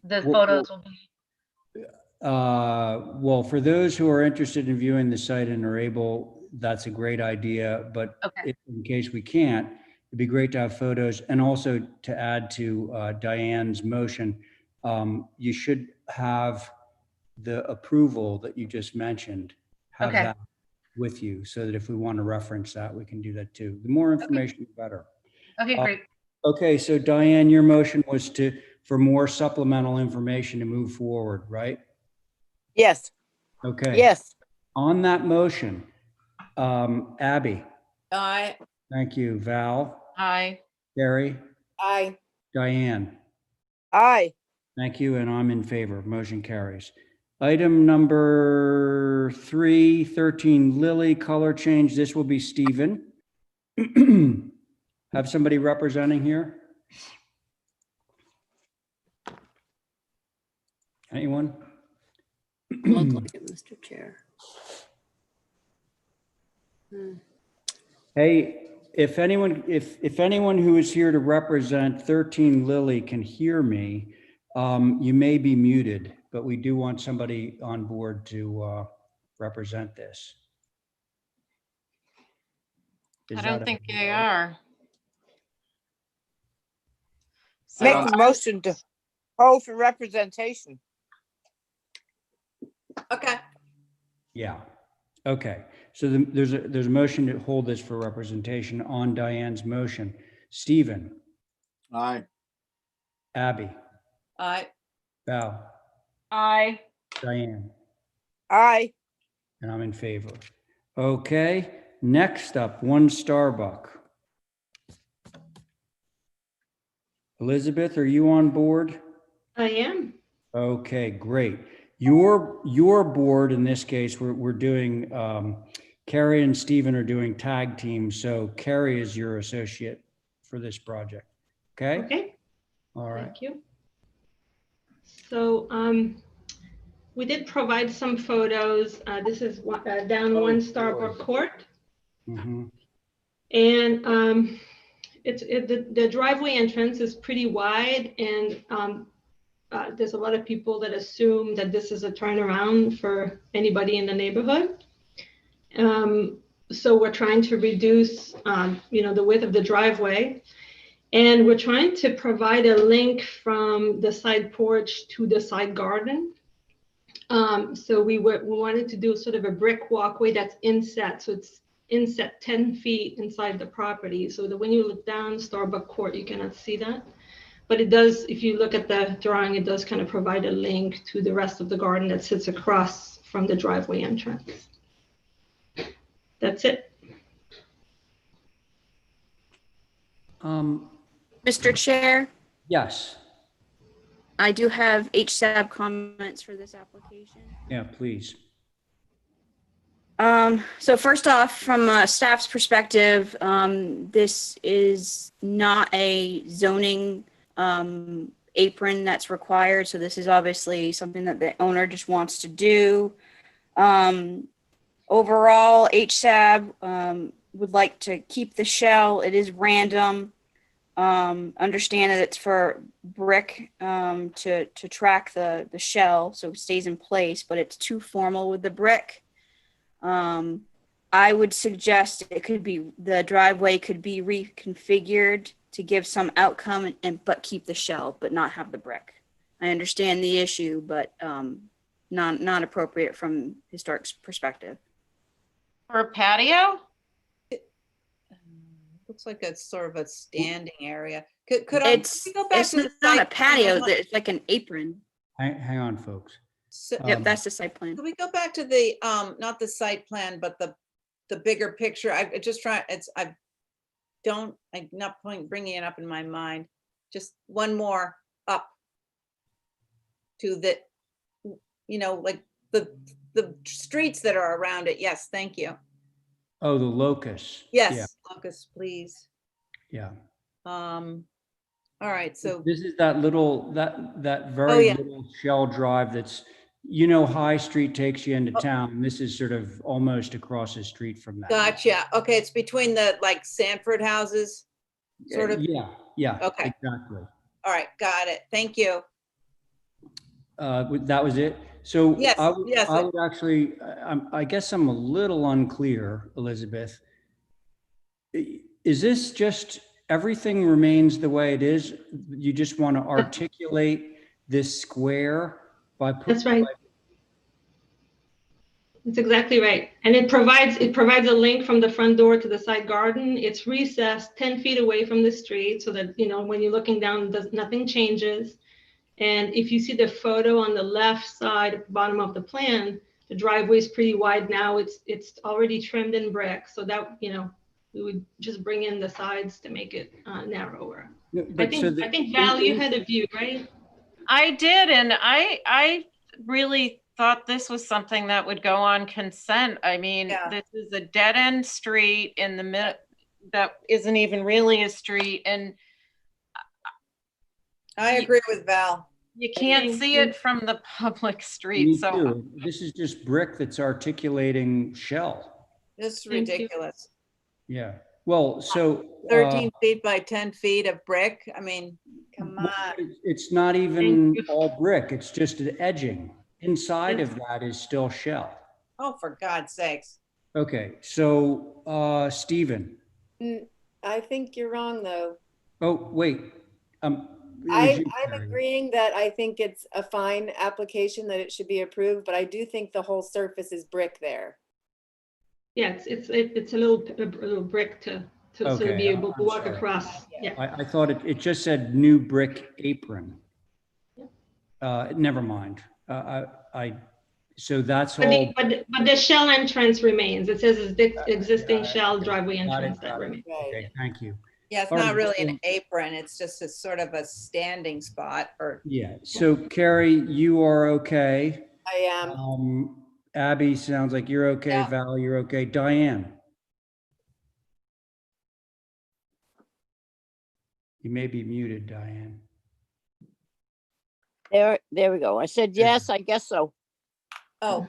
J: The
C: Well-
J: photos will be,
C: Well, for those who are interested in viewing the site and are able, that's a great idea. But
J: Okay.
C: in case we can't, it'd be great to have photos. And also to add to Diane's motion, you should have the approval that you just mentioned, have
J: Okay.
C: that with you so that if we want to reference that, we can do that too. The more information, the better.
J: okay, great.
C: Okay, so Diane, your motion was for more supplemental information to move forward, right?
D: Yes,
C: Okay.
D: yes.
C: On that motion, Abby,
A: Aye.
C: thank you. Val,
H: Aye.
C: Gary,
K: Aye.
C: Diane,
D: Aye.
C: thank you, and I'm in favor. Motion carries. Item number 3, 13 Lily color change. This will be Stephen. Have somebody representing here? Anyone?
E: Look like it, Mr. Chair.
C: Hey, if anyone who is here to represent 13 Lily can hear me, you may be muted, but we do want somebody on board to represent this.
H: I don't think they are.
D: Make
G: don't-
D: a motion to hold for representation.
A: Okay.
C: Yeah. Okay. So there's a motion to hold this for representation on Diane's motion. Stephen,
G: Aye.
C: Abby,
A: Aye.
C: Val,
H: Aye.
C: Diane,
D: Aye.
C: and I'm in favor. Okay. Next up, 1 Starbuck. Elizabeth, are you on board?
J: I am.
C: Okay, great. Your board, in this case, we're doing, Carrie and Stephen are doing tag teams. So Carrie is your associate for this project. Okay?
L: Okay,
C: All right.
L: thank you. So we did provide some photos. This is down 1 Starbuck Court.
C: Mhm.
L: And the driveway entrance is pretty wide, and there's a lot of people that assume that this is a turnaround for anybody in the neighborhood. So we're trying to reduce, the width of the driveway, and we're trying to provide a link from the side porch to the side garden. So we wanted to do sort of a brick walkway that's inset, so it's inset 10 feet inside the property, so that when you look down Starbuck Court, you cannot see that. But it does, if you look at the drawing, it does kind of provide a link to the rest of the garden that sits across from the driveway entrance. That's it.
E: Mr. Chair,
C: Yes.
E: I do have Hsab comments for this application.
C: Yeah, please.
E: So first off, from a staff's perspective, this is not a zoning apron that's required. So this is obviously something that the owner just wants to do. Overall, Hsab would like to keep the shell. It is random. Understand that it's for brick to track the shell so it stays in place, but it's too formal with the brick. I would suggest the driveway could be reconfigured to give some outcome but keep the shell, but not have the brick. I understand the issue, but not appropriate from historic perspective.
H: For a patio?
A: Looks like it's sort of a standing area. Could I
E: It's,
A: we go back
E: it's
A: to the
E: not a
A: site plan?
E: patio, it's like an apron.
C: Hang on, folks.
A: So-
E: Yep, that's the site plan.
A: Could we go back to the, not the site plan, but the bigger picture? I just try, I'm not bringing it up in my mind. Just one more up to the, like the streets that are around it. Yes, thank you.
C: Oh, the locus. Yeah,
A: Yes, Lucas, please.
C: yeah.
A: All right, so,
C: This is that little, that
A: Oh,
C: very
A: yeah.
C: little shell drive that's, High Street takes you into town. This is sort of almost across the street from that.
A: gotcha. Okay, it's between the like Sanford houses, sort of.
C: Yeah,
A: Okay.
C: exactly.
A: All right, got it. Thank you.
C: That was it. So
A: Yes,
C: I would,
A: yes.
C: I would actually, I guess I'm a little unclear, Elizabeth. Is this just everything remains the way it is? You just want to articulate this square by putting.
L: That's right. That's exactly right. And it provides a link from the front door to the side garden. It's recessed 10 feet away from the street so that, when you're looking down, nothing changes. And if you see the photo on the left side at the bottom of the plan, the driveway is pretty wide now. It's already trimmed in brick. So that, we would just bring in the sides to make it narrower. I think Val, you had a view, right?
H: I did, and I really thought this was something that would go on consent. I mean,
A: Yeah.
H: this is a dead end street in the middle that isn't even really a street, and
A: I agree with Val.
H: you can't
L: Thank
H: see
L: you.
H: it from the public
C: Me
H: street. So
C: too. This is just brick that's articulating shell.
A: This is
L: Thank you.
A: ridiculous.
C: Yeah. Well, so
A: 13 feet by 10 feet of brick. I mean, come
C: well,
A: on.
C: it's not even
L: Thank you.
C: all brick. It's just an edging. Inside
L: Yes.
C: of that is still shell.
A: Oh, for God's sakes.
C: Okay. So, Stephen.
K: I think you're wrong, though.
C: Oh, wait. It was
K: I'm
C: you, Carrie.
K: agreeing that I think it's a fine application, that it should be approved, but I do think the whole surface is brick there.
L: Yeah, it's a little brick to sort of
C: Okay,
L: be able to
C: I'm
L: walk
C: sorry.
L: across. Yeah.
C: I thought it just said new brick apron. Never mind. So that's
L: But
C: all.
L: but the shell entrance remains. It says it's the existing shell driveway
C: Got it,
L: entrance
C: got
L: that
C: it.
L: remains.
C: Okay, thank you.
A: Yeah, it's
C: All
A: not
C: right,
A: really
C: so-
A: an apron. It's just a sort of a standing spot or,
C: Yeah, so Carrie, you are okay.
K: I am.
C: Abby, sounds like you're okay.
A: Yeah.
C: Val, you're okay. Diane? You may be muted, Diane.
D: There we go. I said, yes, I guess so.
A: oh,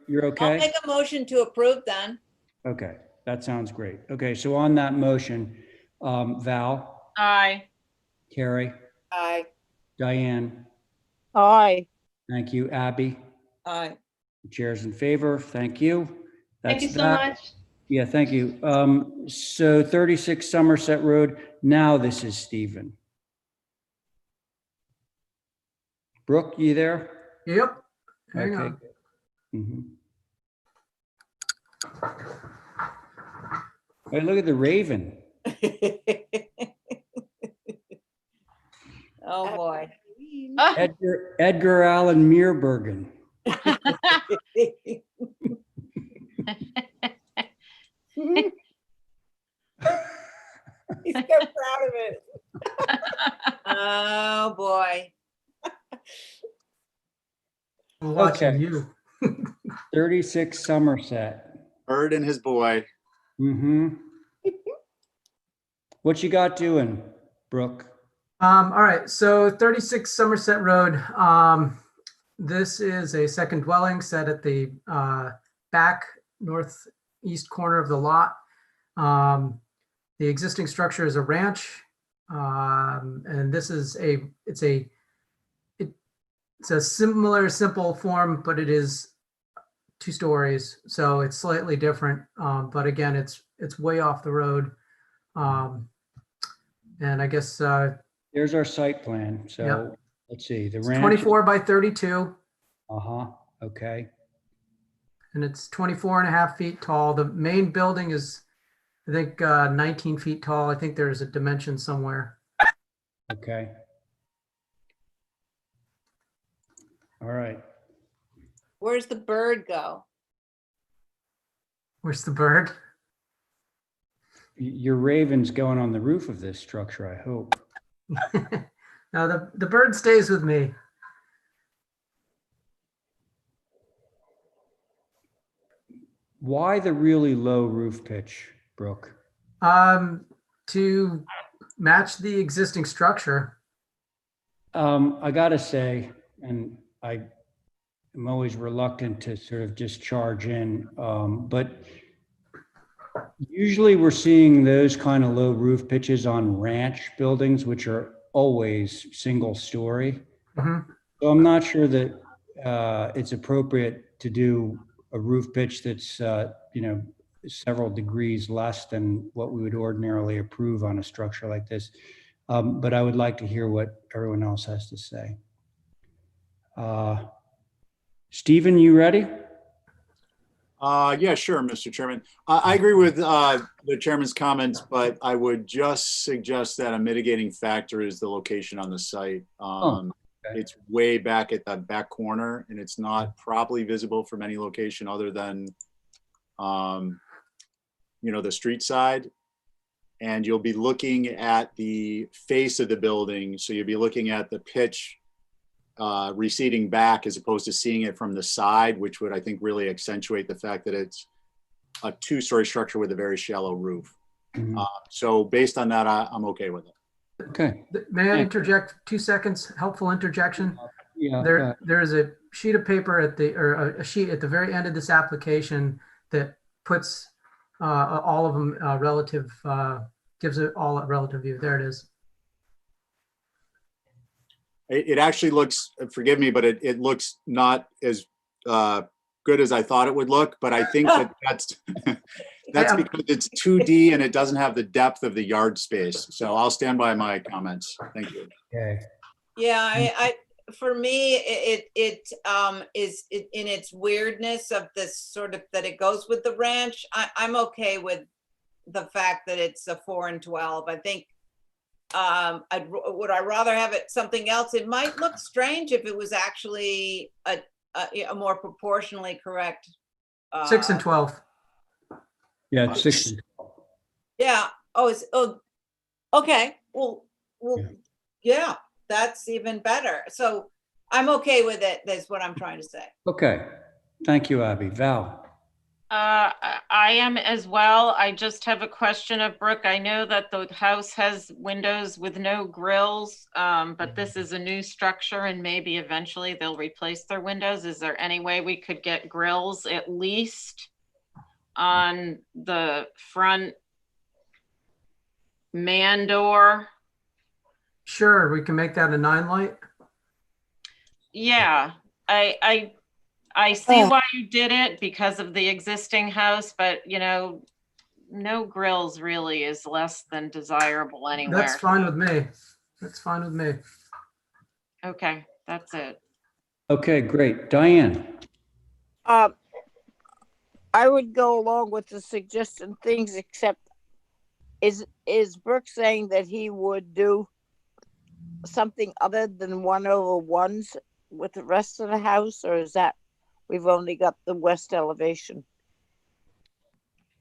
C: You're
A: I'll
C: okay?
A: make a motion to approve then.
C: Okay, that sounds great. Okay, so on that motion, Val,
H: I
C: Carrie,
K: I
C: Diane,
D: Aye.
C: thank you. Abby,
A: Aye.
C: chairs in favor, thank you.
L: Thank you
C: That's
L: so
C: that.
L: much.
C: Yeah, thank you. So 36 Somerset Road, now this is Stephen. Brooke, you there?
B: Yep. Hang
C: Okay.
B: on.
C: Mhm. Hey, look at the raven.
A: Oh, boy.
C: Edgar Allan Meerbergen.
K: He's so proud of it.
A: Oh, boy.
B: I'm watching
C: Okay.
B: you.
C: 36 Somerset.
G: Bird and his boy.
C: Mm-hmm. What you got doing, Brooke?
B: All right, so 36 Somerset Road. This is a second dwelling set at the back northeast corner of the lot. The existing structure is a ranch, and this is it's a similar simple form, but it is 2 stories, so it's slightly different. But again, it's way off the road. And I guess
C: There's our site plan. So
B: Yep.
C: let's see, the
B: it's
C: ranch.
B: 24 by 32,
C: Uh-huh, okay.
B: and it's 24 and a half feet tall. The main building is I think 19 feet tall. I think there's a dimension somewhere.
C: Okay. All right.
A: Where's the bird go?
B: Where's the bird?
C: Your raven's going on the roof of this structure, I hope.
B: No, the bird stays with me.
C: Why the really low roof pitch, Brooke?
B: To match the existing structure.
C: I gotta say, and I am always reluctant to sort of just charge in, but usually we're seeing those kind of low roof pitches on ranch buildings, which are always single story.
B: Mhm.
C: So I'm not sure that it's appropriate to do a roof pitch that's, several degrees less than what we would ordinarily approve on a structure like this. But I would like to hear what everyone else has to say. Stephen, you ready?
G: Yeah, sure, Mr. Chairman. I agree with the chairman's comments, but I would just suggest that a mitigating factor is the location on the site.
C: Okay.
G: It's way back at the back corner, and it's not properly visible from any location other than, the street side. And you'll be looking at the face of the building, so you'll be looking at the pitch receding back as opposed to seeing it from the side, which would, I think, really accentuate the fact that it's a two-story structure with a very shallow roof.
C: Mhm.
G: So based on that, I'm okay with it.
C: Okay.
B: May I interject 2 seconds? Helpful interjection.
C: Yeah.
B: There is a sheet of paper or a sheet at the very end of this application that puts all of them relative, gives it all a relative view. There it is.
G: It actually looks, forgive me, but it looks not as good as I thought it would look, but I think that's because it's 2D and it doesn't have the depth of the yard space. So I'll stand by my comments. Thank you.
C: Okay.
A: Yeah, I for me, it is in its weirdness of this sort of that it goes with the ranch. I'm okay with the fact that it's a 4 and 12. I think would I rather have it something else? It might look strange if it was actually a more proportionally correct.
B: 6 and 12.
C: Yeah, it's 6 and 12.
A: Yeah. Okay. Well, yeah, that's even better. So I'm okay with it. That's what I'm trying to say.
C: Okay. Thank you, Abby. Val.
H: I am as well. I just have a question of Brooke. I know that the house has windows with no grills, but this is a new structure and maybe eventually they'll replace their windows. Is there any way we could get grills at least on the front man door?
B: Sure, we can make that a 9 light.
H: Yeah, I see why you did it because of the existing house, but no grills really is less than desirable anywhere.
B: That's fine with me. That's fine with me.
H: Okay, that's it.
C: Okay, great. Diane.
D: I would go along with the suggested things, except is Brooke saying that he would do something other than 1/1s with the rest of the house, or is that we've only got the west elevation?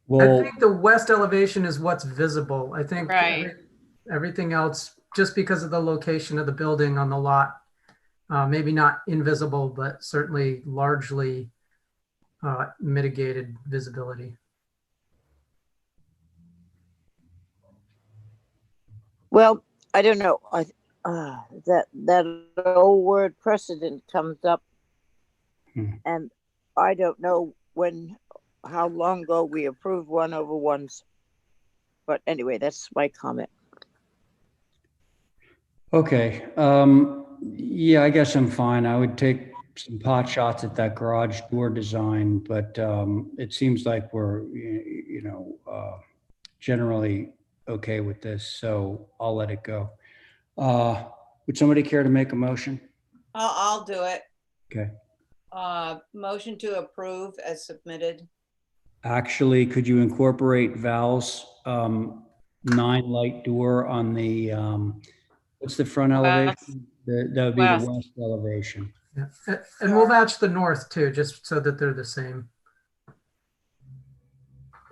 C: Well,
B: I think the west elevation is what's visible. I think
H: Right.
B: everything else, just because of the location of the building on the lot, maybe not invisible, but certainly largely mitigated visibility.
D: Well, I don't know. That old word precedent comes up, and I don't know how long ago we approved 1/1s. But anyway, that's my comment.
C: okay. Yeah, I guess I'm fine. I would take some pot shots at that garage door design, but it seems like we're, generally okay with this, so I'll let it go. Would somebody care to make a motion?
A: I'll do it.
C: Okay.
A: Motion to approve as submitted.
C: Actually, could you incorporate Val's 9-light door on the, what's the front elevation? That would be the
H: West.
C: west elevation.
B: Yeah. And we'll match the north too, just so that they're the same.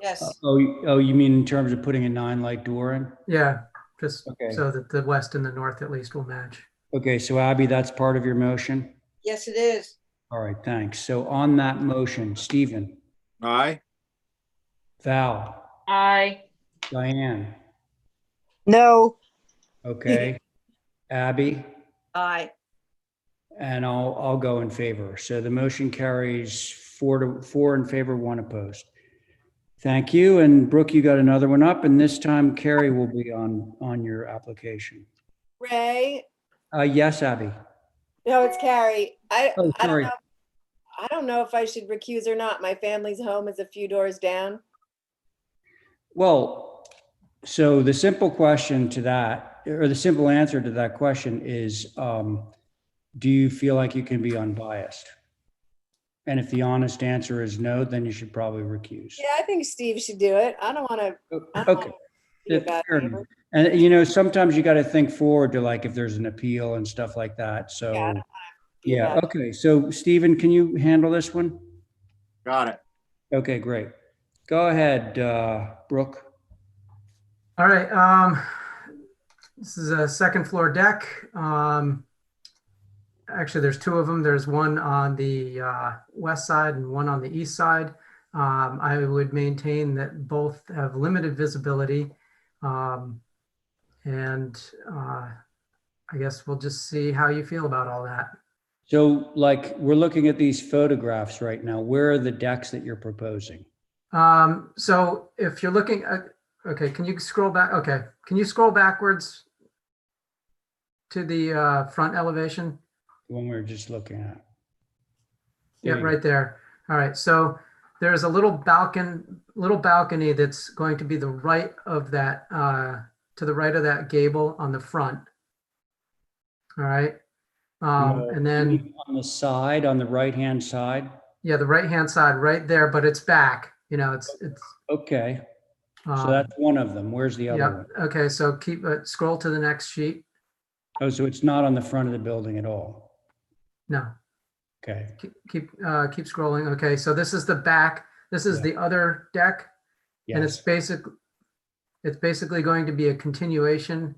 A: Yes.
C: Oh, you mean in terms of putting a 9-light door in?
B: Yeah, just
C: Okay.
B: so that the west and the north at least will match.
C: Okay, so Abby, that's part of your motion?
A: Yes, it is.
C: All right, thanks. So on that motion, Stephen,
G: Aye.
C: Val,
H: Aye.
C: Diane,
D: No,
C: okay, Abby,
A: Aye.
C: and I'll go in favor. So the motion carries 4 in favor, 1 opposed. Thank you. And Brooke, you got another one up, and this time Carrie will be on your application.
K: Ray,
C: Yes, Abby.
K: no, it's Carrie.
C: Oh, sorry.
K: I don't know if I should recuse or not. My family's home is a few doors down.
C: Well, so the simple question to that, or the simple answer to that question is, do you feel like you can be unbiased? And if the honest answer is no, then you should probably recuse.
K: Yeah, I think Steve should do it. I don't want to.
C: Okay. Fair enough. And sometimes you got to think forward to like if there's an appeal and stuff like that. So yeah. Okay. So Stephen, can you handle this one?
G: Got it.
C: Okay, great. Go ahead, Brooke.
B: All right. This is a second floor deck. Actually, there's 2 of them. There's one on the west side and one on the east side. I would maintain that both have limited visibility. And I guess we'll just see how you feel about all that.
C: So like we're looking at these photographs right now. Where are the decks that you're proposing?
B: So if you're looking at, okay, can you scroll back? Okay. Can you scroll backwards to the front elevation?
C: The one we were just looking at.
B: Yeah,
C: There you
B: right there. All right. So there's a little balcony that's going to be the right of that, to the right of that gable on the front. All right.
C: No,
B: And then,
C: on the side, on the right-hand side.
B: yeah, the right-hand side right there, but it's back, it's.
C: Okay. So
B: um,
C: that's one of them. Where's the other
B: Yeah.
C: one?
B: Okay. So keep scroll to the next sheet.
C: Oh, so it's not on the front of the building at all.
B: No,
C: Okay.
B: keep scrolling. Okay. So this is the back. This is
C: Yeah.
B: the other deck. And it's
C: Yes.
B: basically going to be a continuation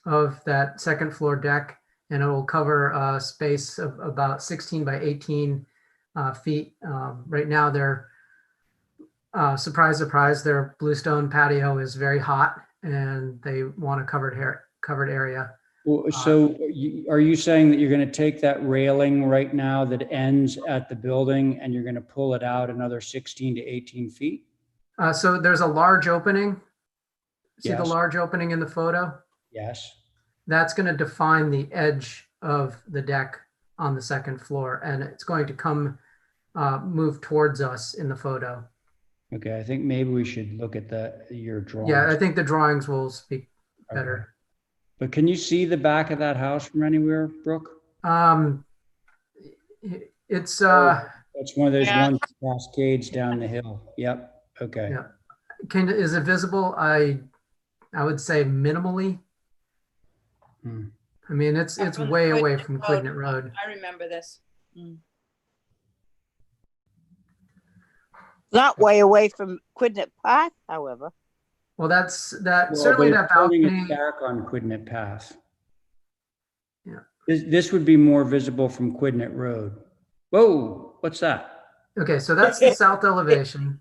B: of that second floor deck, and it will cover a space of about 16 by 18 feet. Right now, they're surprise, surprise, their bluestone patio is very hot, and they want a covered area.
C: Well, so are you saying that you're going to take that railing right now that ends at the building and you're going to pull it out another 16 to 18 feet?
B: So there's a large opening. See the
C: Yes.
B: large opening in the photo?
C: Yes.
B: That's going to define the edge of the deck on the second floor, and it's going to come move towards us in the photo.
C: Okay. I think maybe we should look at your drawings.
B: Yeah, I think the drawings will speak better.
C: Okay. But can you see the back of that house from anywhere, Brooke?
B: It's
C: That's one of those
H: Yeah.
C: ones that cascades down the hill. Yep. Okay.
B: Yeah. Is it visible? I would say minimally.
C: Hmm.
B: I mean, it's
A: From
B: way away
A: Quidnet
B: from
A: Road.
B: Quidnet Road.
A: I remember this.
D: not way away from Quidnet Park, however.
B: Well, that's that
C: Well,
B: certainly
C: but
B: that
C: it's turning
B: balcony.
C: it back on Quidnet Path.
B: Yeah.
C: This would be more visible from Quidnet Road. Whoa, what's that?
B: Okay, so that's the south elevation.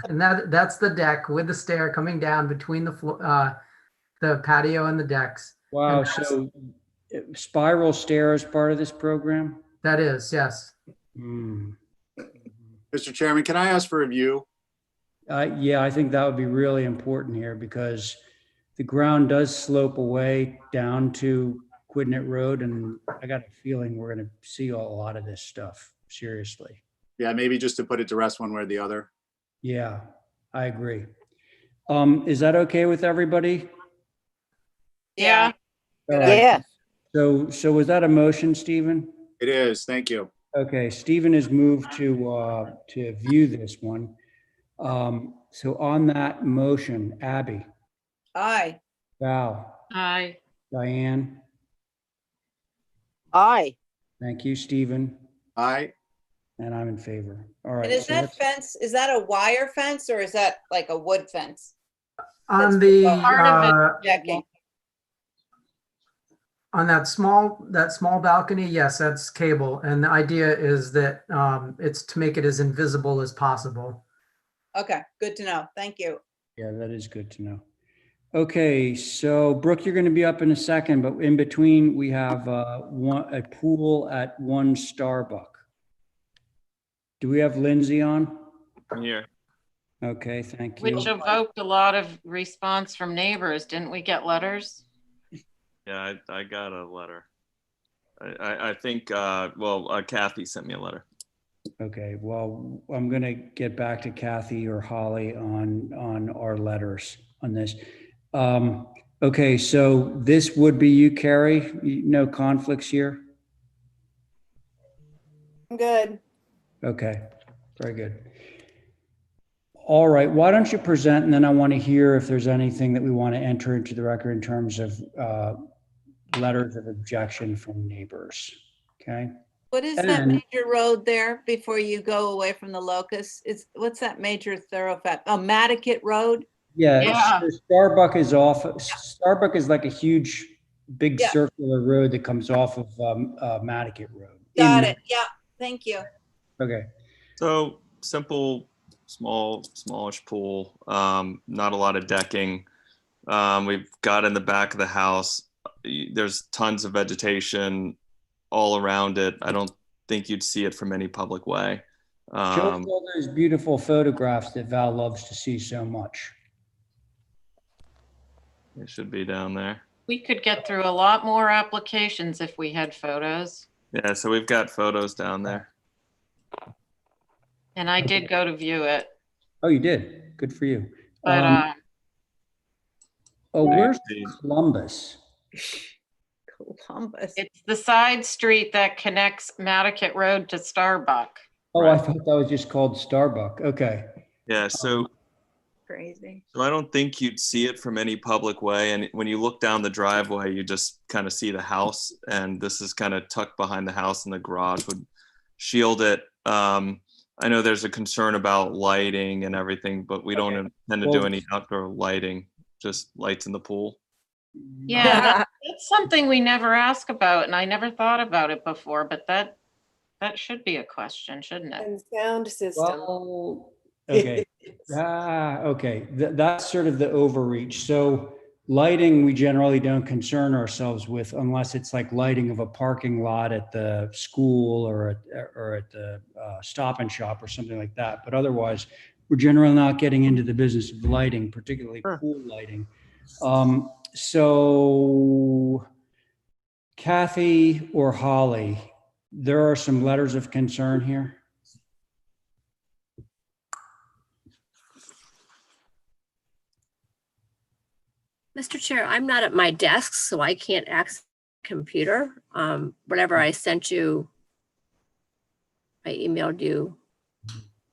B: And that's the deck with the stair coming down between the patio and the decks.
C: Wow,
B: And that's-
C: so spiral stair is part of this program?
B: That is, yes.
C: Hmm.
G: Mr. Chairman, can I ask for a view?
C: Yeah, I think that would be really important here because the ground does slope away down to Quidnet Road, and I got a feeling we're going to see a lot of this stuff, seriously.
G: Yeah, maybe just to put it to rest one way or the other.
C: Yeah, I agree. Is that okay with everybody?
H: Yeah.
C: All right.
D: Yeah,
C: So was that a motion, Stephen?
G: It is, thank you.
C: Okay, Stephen has moved to view this one. So on that motion, Abby,
A: Aye.
C: Val,
H: Aye.
C: Diane,
D: Aye.
C: thank you, Stephen,
G: Aye.
C: and I'm in favor. All right.
A: And is
C: so
A: that
C: let's-
A: fence, is that a wire fence or is that like a wood fence?
B: On
A: That's
B: the,
H: part of it.
A: Decking.
B: on that small balcony, yes, that's cable. And the idea is that it's to make it as invisible as possible.
A: Okay, good to know. Thank you.
C: Yeah, that is good to know. Okay, so Brooke, you're going to be up in a second, but in between we have a pool at One Starbuck. Do we have Lindsay on?
M: I'm here.
C: Okay, thank you.
H: Which evoked a lot of response from neighbors. Didn't we get letters?
M: Yeah, I got a letter. I think, Kathy sent me a letter.
C: Okay, well, I'm going to get back to Kathy or Holly on our letters on this. Okay, so this would be you, Carrie? No conflicts here?
K: I'm good.
C: Okay, very good. All right, why don't you present, and then I want to hear if there's anything that we want to enter into the record in terms of letters of objection from neighbors, okay?
A: What is that
C: And-
A: major road there before you go away from the locust? What's that major thoroughfare? Oh, Nantucket Road?
C: Yeah,
H: Yeah.
C: so Starbuck is like a huge, big
A: Yeah.
C: circular road that comes off of Nantucket Road.
A: Got
C: In-
A: it. Yeah, thank you.
C: Okay,
M: So simple, smallish pool, not a lot of decking. We've got in the back of the house, there's tons of vegetation all around it. I don't think you'd see it from any public way.
C: show us all those beautiful photographs that Val loves to see so much.
M: It should be down there.
H: We could get through a lot more applications if we had photos.
M: Yeah, so we've got photos down there.
H: And I did go to view it,
C: Oh, you did? Good for you.
H: but
C: Oh, where's
M: see.
C: Columbus?
A: Columbus.
H: it's the side street that connects Nantucket Road to Starbuck.
C: Oh, I
M: Right.
C: thought that was just called Starbuck. Okay.
M: Yeah, so
A: Crazy.
M: I don't think you'd see it from any public way. And when you look down the driveway, you just kind of see the house. And this is kind of tucked behind the house, and the garage would shield it. I know there's a concern about lighting and everything, but we don't intend to do
C: Well-
M: any outdoor lighting, just lights in the pool.
H: Yeah, that's something we never ask about, and I never thought about it before, but that should be a question, shouldn't it?
K: And sound system.
C: Well, okay. Okay. That's sort of the overreach. So lighting, we generally don't concern ourselves with unless it's like lighting of a parking lot at the school or at the Stop and Shop or something like that. But otherwise, we're generally not getting into the business of lighting, particularly pool lighting. So Kathy or Holly, there are some letters of concern here.
N: Mr. Chair, I'm not at my desk, so I can't access the computer. Whatever I sent you, I emailed you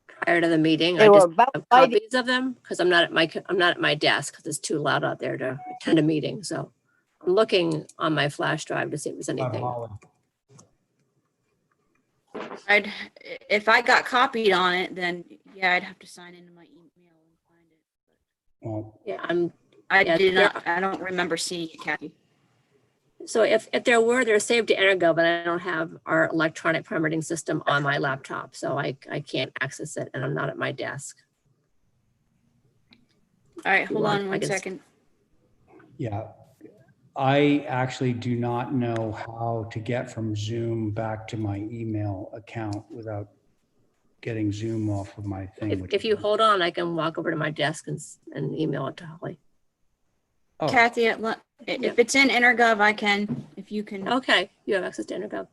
N: prior to the meeting.
D: They
N: I
D: were
N: just
D: about
N: have
D: lighting.
N: copies of them because I'm not at my desk because it's too loud out there to attend a meeting. So I'm looking on my flash drive to see if there's anything.
C: Holly.
E: If I got copied on it, then yeah, I'd have to sign into my email and find it.
C: Well,
N: Yeah,
E: I
N: Yeah,
E: did
N: there-
E: not, I don't remember seeing it, Kathy.
N: so if there were, they're saved to Energo, but I don't have our electronic permitting system on my laptop, so I can't access it and I'm not at my desk.
E: All right, hold
N: want,
E: on
N: I
E: one
N: can-
E: second.
C: yeah. I actually do not know how to get from Zoom back to my email account without getting Zoom off of my thing. which
N: If you
C: is-
N: hold on, I can walk over to my desk and email it to Holly.
C: Oh,
E: Kathy, if it's in Intergov, I can, if you can.
N: Okay, you have access to Energo.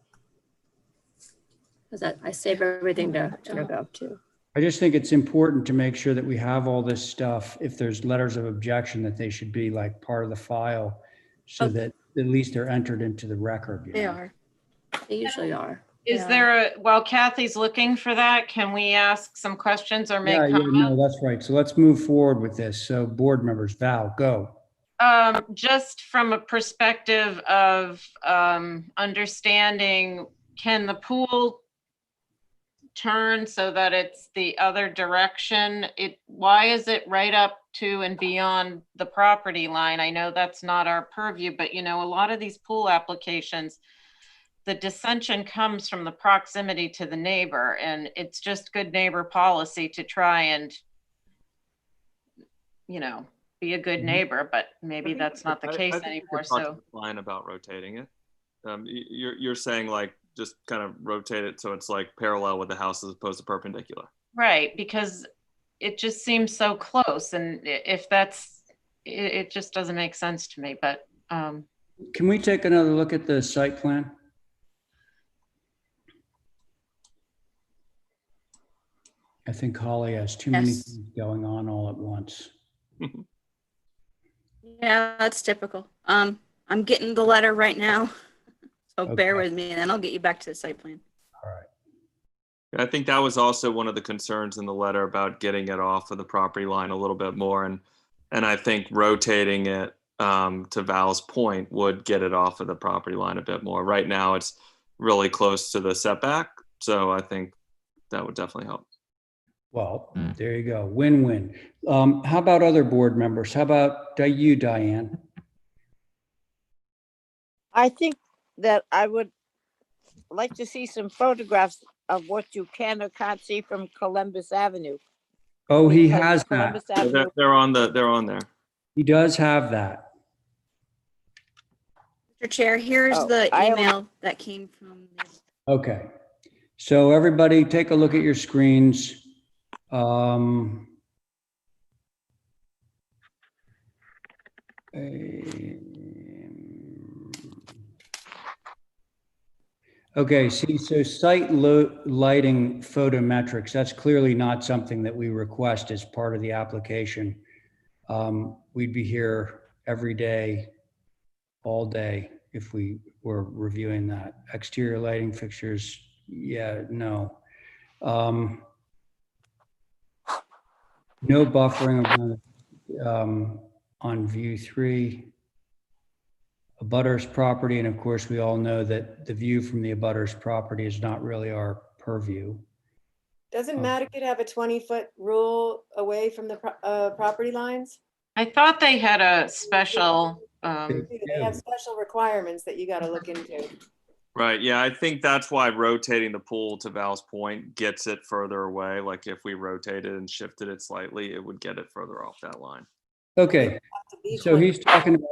N: Because I save everything to Energo too.
C: I just think it's important to make sure that we have all this stuff. If there's letters of objection, that they should be like part of the file so
N: Oh.
C: that at least they're entered into the record. you
E: They
C: know?
E: are.
N: They usually are.
H: Is there while Kathy's looking for that, can we ask some questions or make
C: Yeah,
H: comments?
C: no, that's right. So let's move forward with this. So board members, Val, go.
H: Just from a perspective of understanding, can the pool turn so that it's the other direction? Why is it right up to and beyond the property line? I know that's not our purview, but a lot of these pool applications, the dissension comes from the proximity to the neighbor, and it's just good neighbor policy to try and, be a good neighbor, but maybe that's not the case anymore. So
M: line about rotating it. You're saying like just kind of rotate it so it's like parallel with the house as opposed to perpendicular.
H: Right, because it just seems so close, and if that's, it just doesn't make sense to me. But
C: Can we take another look at the site plan? I think Holly has too many
E: Yes.
C: things going on all at once.
E: Yeah, that's typical. I'm getting the letter right now. So bear
C: Okay.
E: with me, and then I'll get you back to the site plan.
C: All right.
M: I think that was also one of the concerns in the letter about getting it off of the property line a little bit more. And I think rotating it to Val's point would get it off of the property line a bit more. Right now it's really close to the setback. So I think that would definitely help.
C: Well, there you go. Win-win. How about other board members? How about you, Diane?
D: I think that I would like to see some photographs of what you can or can't see from Columbus Avenue.
C: Oh, he
D: Because
C: has that.
D: Columbus
M: Yeah,
D: Avenue,
M: they're on there.
C: He does have that.
E: Mr. Chair, here's
D: Oh,
E: the
D: I
E: email that came from.
C: Okay. So everybody take a look at your screens. Okay, see, so site lighting photometrics, that's clearly not something that we request as part of the application. We'd be here every day, all day, if we were reviewing that. Exterior lighting fixtures, yeah, no. No buffering on view 3. Abutters property, and of course we all know that the view from the abutters property is not really our purview.
K: Doesn't Nantucket have a 20-foot rule away from the property lines?
H: I thought they had a special.
K: They have special requirements that you got to look into.
M: Right. Yeah, I think that's why rotating the pool, to Val's point, gets it further away. Like if we rotated and shifted it slightly, it would get it further off that line.
C: Okay, so he's talking about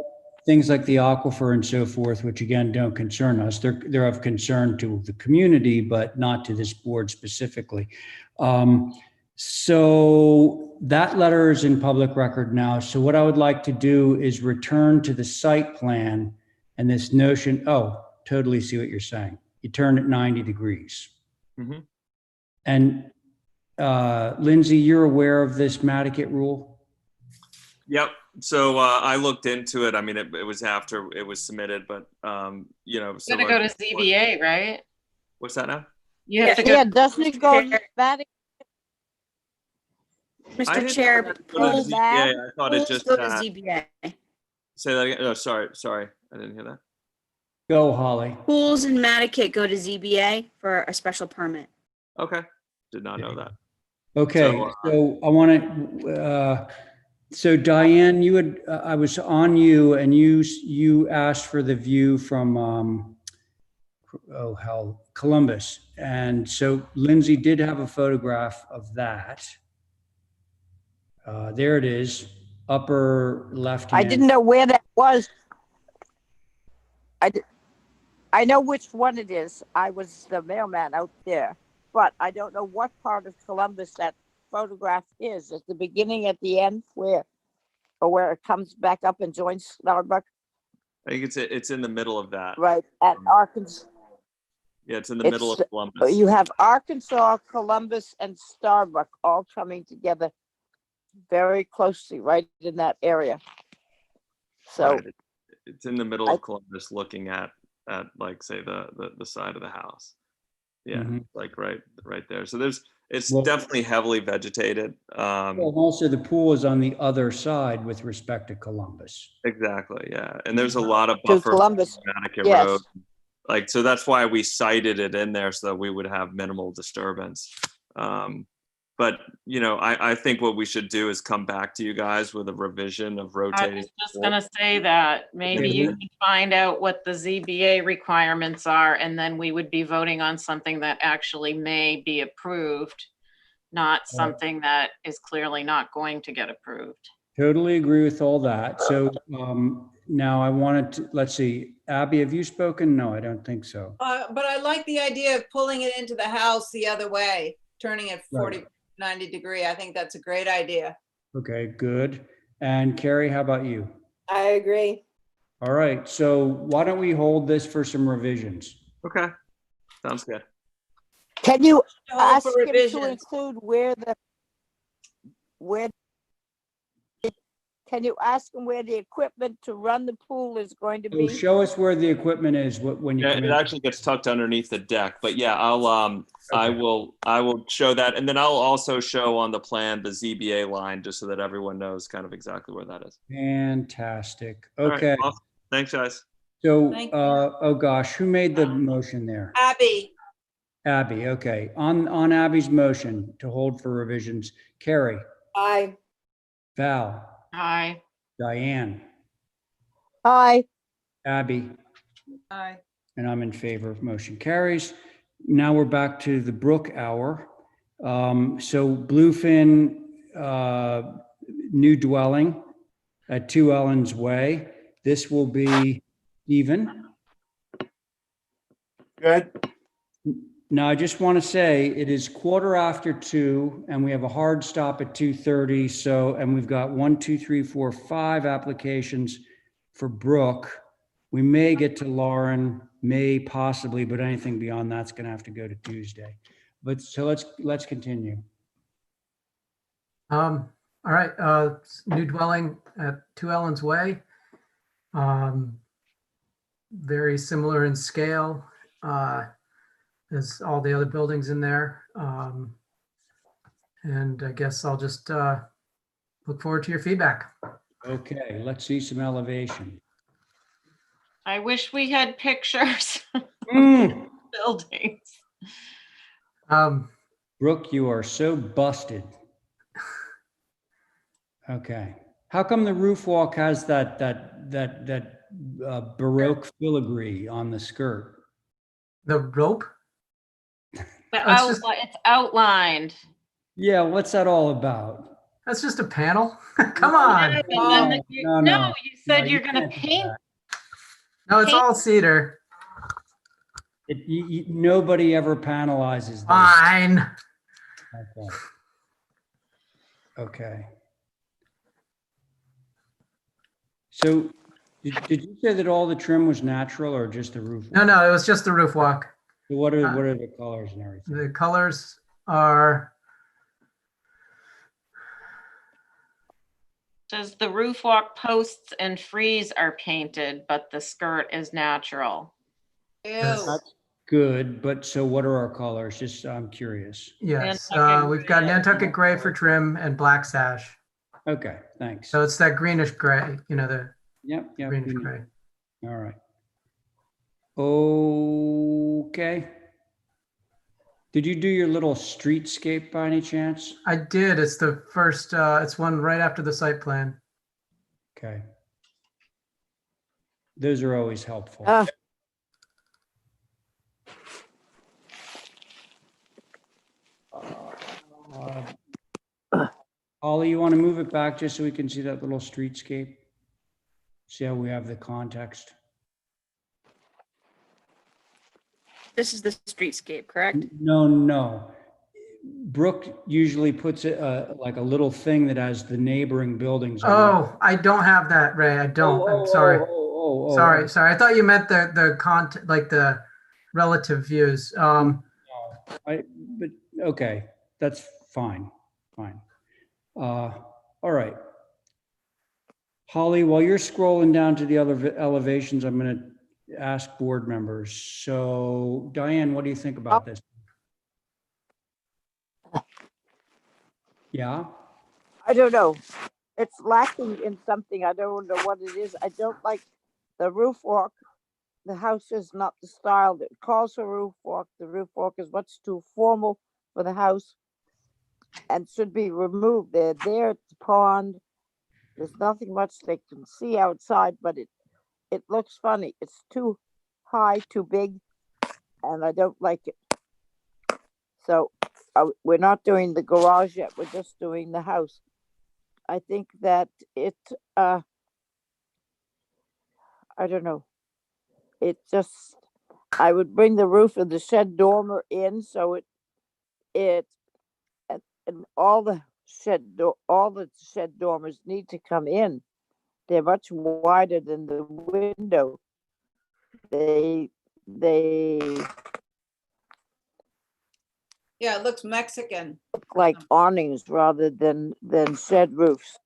C: things like the aquifer and so forth, which again don't concern us. They're of concern to the community, but not to this board specifically. So that letter is in public record now. So what I would like to do is return to the site plan and this notion. Oh, totally see what you're saying. You turn it 90 degrees.
M: Mm-hmm.
C: And Lindsay, you're aware of this Nantucket rule?
M: Yep. So I looked into it. I mean, it was after it was submitted, but
H: It's gonna go to ZBA, right?
M: What's that now?
H: You have to go.
D: yeah, doesn't it go to that?
E: Mr. Chair,
M: Go to
E: pools
M: ZBA. I thought it just
E: go to ZBA.
M: say that again. Oh, sorry, I didn't hear that.
C: Go, Holly.
E: Pools in Nantucket go to ZBA for a special permit.
M: Okay, did not know that.
C: Okay, so I want to. So Diane, you had I was on you, and you asked for the view from Columbus, and so Lindsay did have a photograph of that. There it is, upper left.
D: I didn't know where that was. I know which one it is. I was the mailman out there, but I don't know what part of Columbus that photograph is. At the beginning, at the end, where it comes back up and joins Starbucks.
M: I think it's in the middle of that.
D: Right at Arkansas.
M: Yeah, it's in the middle of Columbus.
D: You have Arkansas, Columbus, and Starbucks all coming together very closely, right in that area. So
M: right. It's in the middle of Columbus, looking at like say the side of the house. Yeah,
C: Mhm.
M: like right there. So it's
C: Well-
M: definitely heavily vegetated.
C: Well, also the pool is on the other side with respect to Columbus.
M: Exactly, yeah. And there's a lot of
D: To
M: buffer
D: Columbus,
M: from Nantucket
D: yes.
M: Road. Like, so that's why we cited it in there so that we would have minimal disturbance. But, you know, I think what we should do is come back to you guys with a revision of
H: I
M: rotating.
H: was just gonna say that, maybe you could find out what the ZBA requirements are, and then we would be voting on something that actually may be approved, not something that is clearly not going to get approved.
C: Totally agree with all that. So now I wanted to, let's see, Abby, have you spoken? No, I don't think so.
A: But I like the idea of pulling it into the house the other way, turning it 40,
C: Right.
A: 90 degree. I think that's a great idea.
C: Okay, good. And Carrie, how about you?
K: I agree.
C: All right, so why don't we hold this for some revisions?
M: Okay, sounds good.
D: Can you
A: Hold
D: ask
A: for
D: him to
A: revisions.
D: include can you ask him where the equipment to run the pool is going to
C: So
D: be?
C: show us where the equipment is when you
M: Yeah,
C: come
M: it
C: in.
M: actually gets tucked underneath the deck, but yeah, I
C: Okay.
M: will show that. And then I'll also show on the plan the ZBA line, just so that everyone knows kind of exactly where that is.
C: Fantastic.
M: All right,
C: Okay,
M: awesome. Thanks, guys.
C: so,
A: Thank you.
C: oh gosh, who made the motion there?
A: Abby,
C: Abby, okay. On Abby's motion to hold for revisions, Carrie,
K: Aye.
C: Val,
H: Aye.
C: Diane,
D: Hi.
C: Abby,
A: aye.
C: and I'm in favor. Motion carries. Now we're back to the Brook Hour. So Bluefin, new dwelling at 2 Ellens Way. This will be even.
G: Good.
C: Now, I just want to say it is 2:15 and we have a hard stop at 2:30. So, and we've got 1, 2, 3, 4, 5 applications for Brooke. We may get to Lauren, may possibly, but anything beyond that's going to have to go to Tuesday. But so let's continue.
B: All right, new dwelling at 2 Ellens Way. Very similar in scale as all the other buildings in there. And I guess I'll just look forward to your feedback.
C: Okay, let's see some elevation.
H: I wish we had pictures of
C: Mm.
H: buildings.
C: Brooke, you are so busted. Okay. How come the roof walk has that Baroque filigree on the skirt?
B: The rope?
H: It's outlined.
C: Yeah, what's that all about?
B: That's just a panel. Come on.
H: No,
C: No,
H: you said
C: you
H: you're gonna
C: can't do
H: paint.
C: that.
B: No, it's all cedar.
C: Nobody ever panelizes this.
B: Fine.
C: Okay. Okay. So did you say that all the trim was natural or just the roof?
B: No, no, it was just the roof walk.
C: So what are the colors and everything?
B: The colors are,
H: Says the roof walk posts and frieze are painted, but the skirt is natural.
A: Ew.
C: That's good, but so what are our colors? Just, I'm curious.
B: yes,
H: Nantucket
B: we've got
H: gray.
B: Nantucket gray for trim and black sash.
C: Okay, thanks.
B: So it's that greenish gray, you know, the
C: Yep, yep.
B: greenish gray.
C: All right. Okay. Did you do your little streetscape by any chance?
B: I did. It's the first, it's one right after the site plan.
C: Okay. Those are always helpful. Ollie, you want to move it back just so we can see that little streetscape? See how we have the context?
E: This is the streetscape, correct?
C: No. Brooke usually puts it like a little thing that has the neighboring buildings on it.
B: Oh, I don't have that, Ray. I don't. I'm sorry. Sorry. I thought you meant the content, like the relative views.
C: But okay, that's fine. All right. Holly, while you're scrolling down to the other elevations, I'm going to ask board members. So Diane, what do you think about this? Yeah,
D: I don't know. It's lacking in something. I don't know what it is. I don't like the roof walk. The house is not the style that calls for roof walk. The roof walk is much too formal for the house and should be removed. They're there at the pond. There's nothing much they can see outside, but it looks funny. It's too high, too big, and I don't like it. So we're not doing the garage yet. We're just doing the house. I think that I don't know. It just, I would bring the roof of the shed dormer in so it, and all the all the shed dormers need to come in. They're much wider than the window. They
A: Yeah, it looks Mexican.
D: look like awnings rather than shed roofs.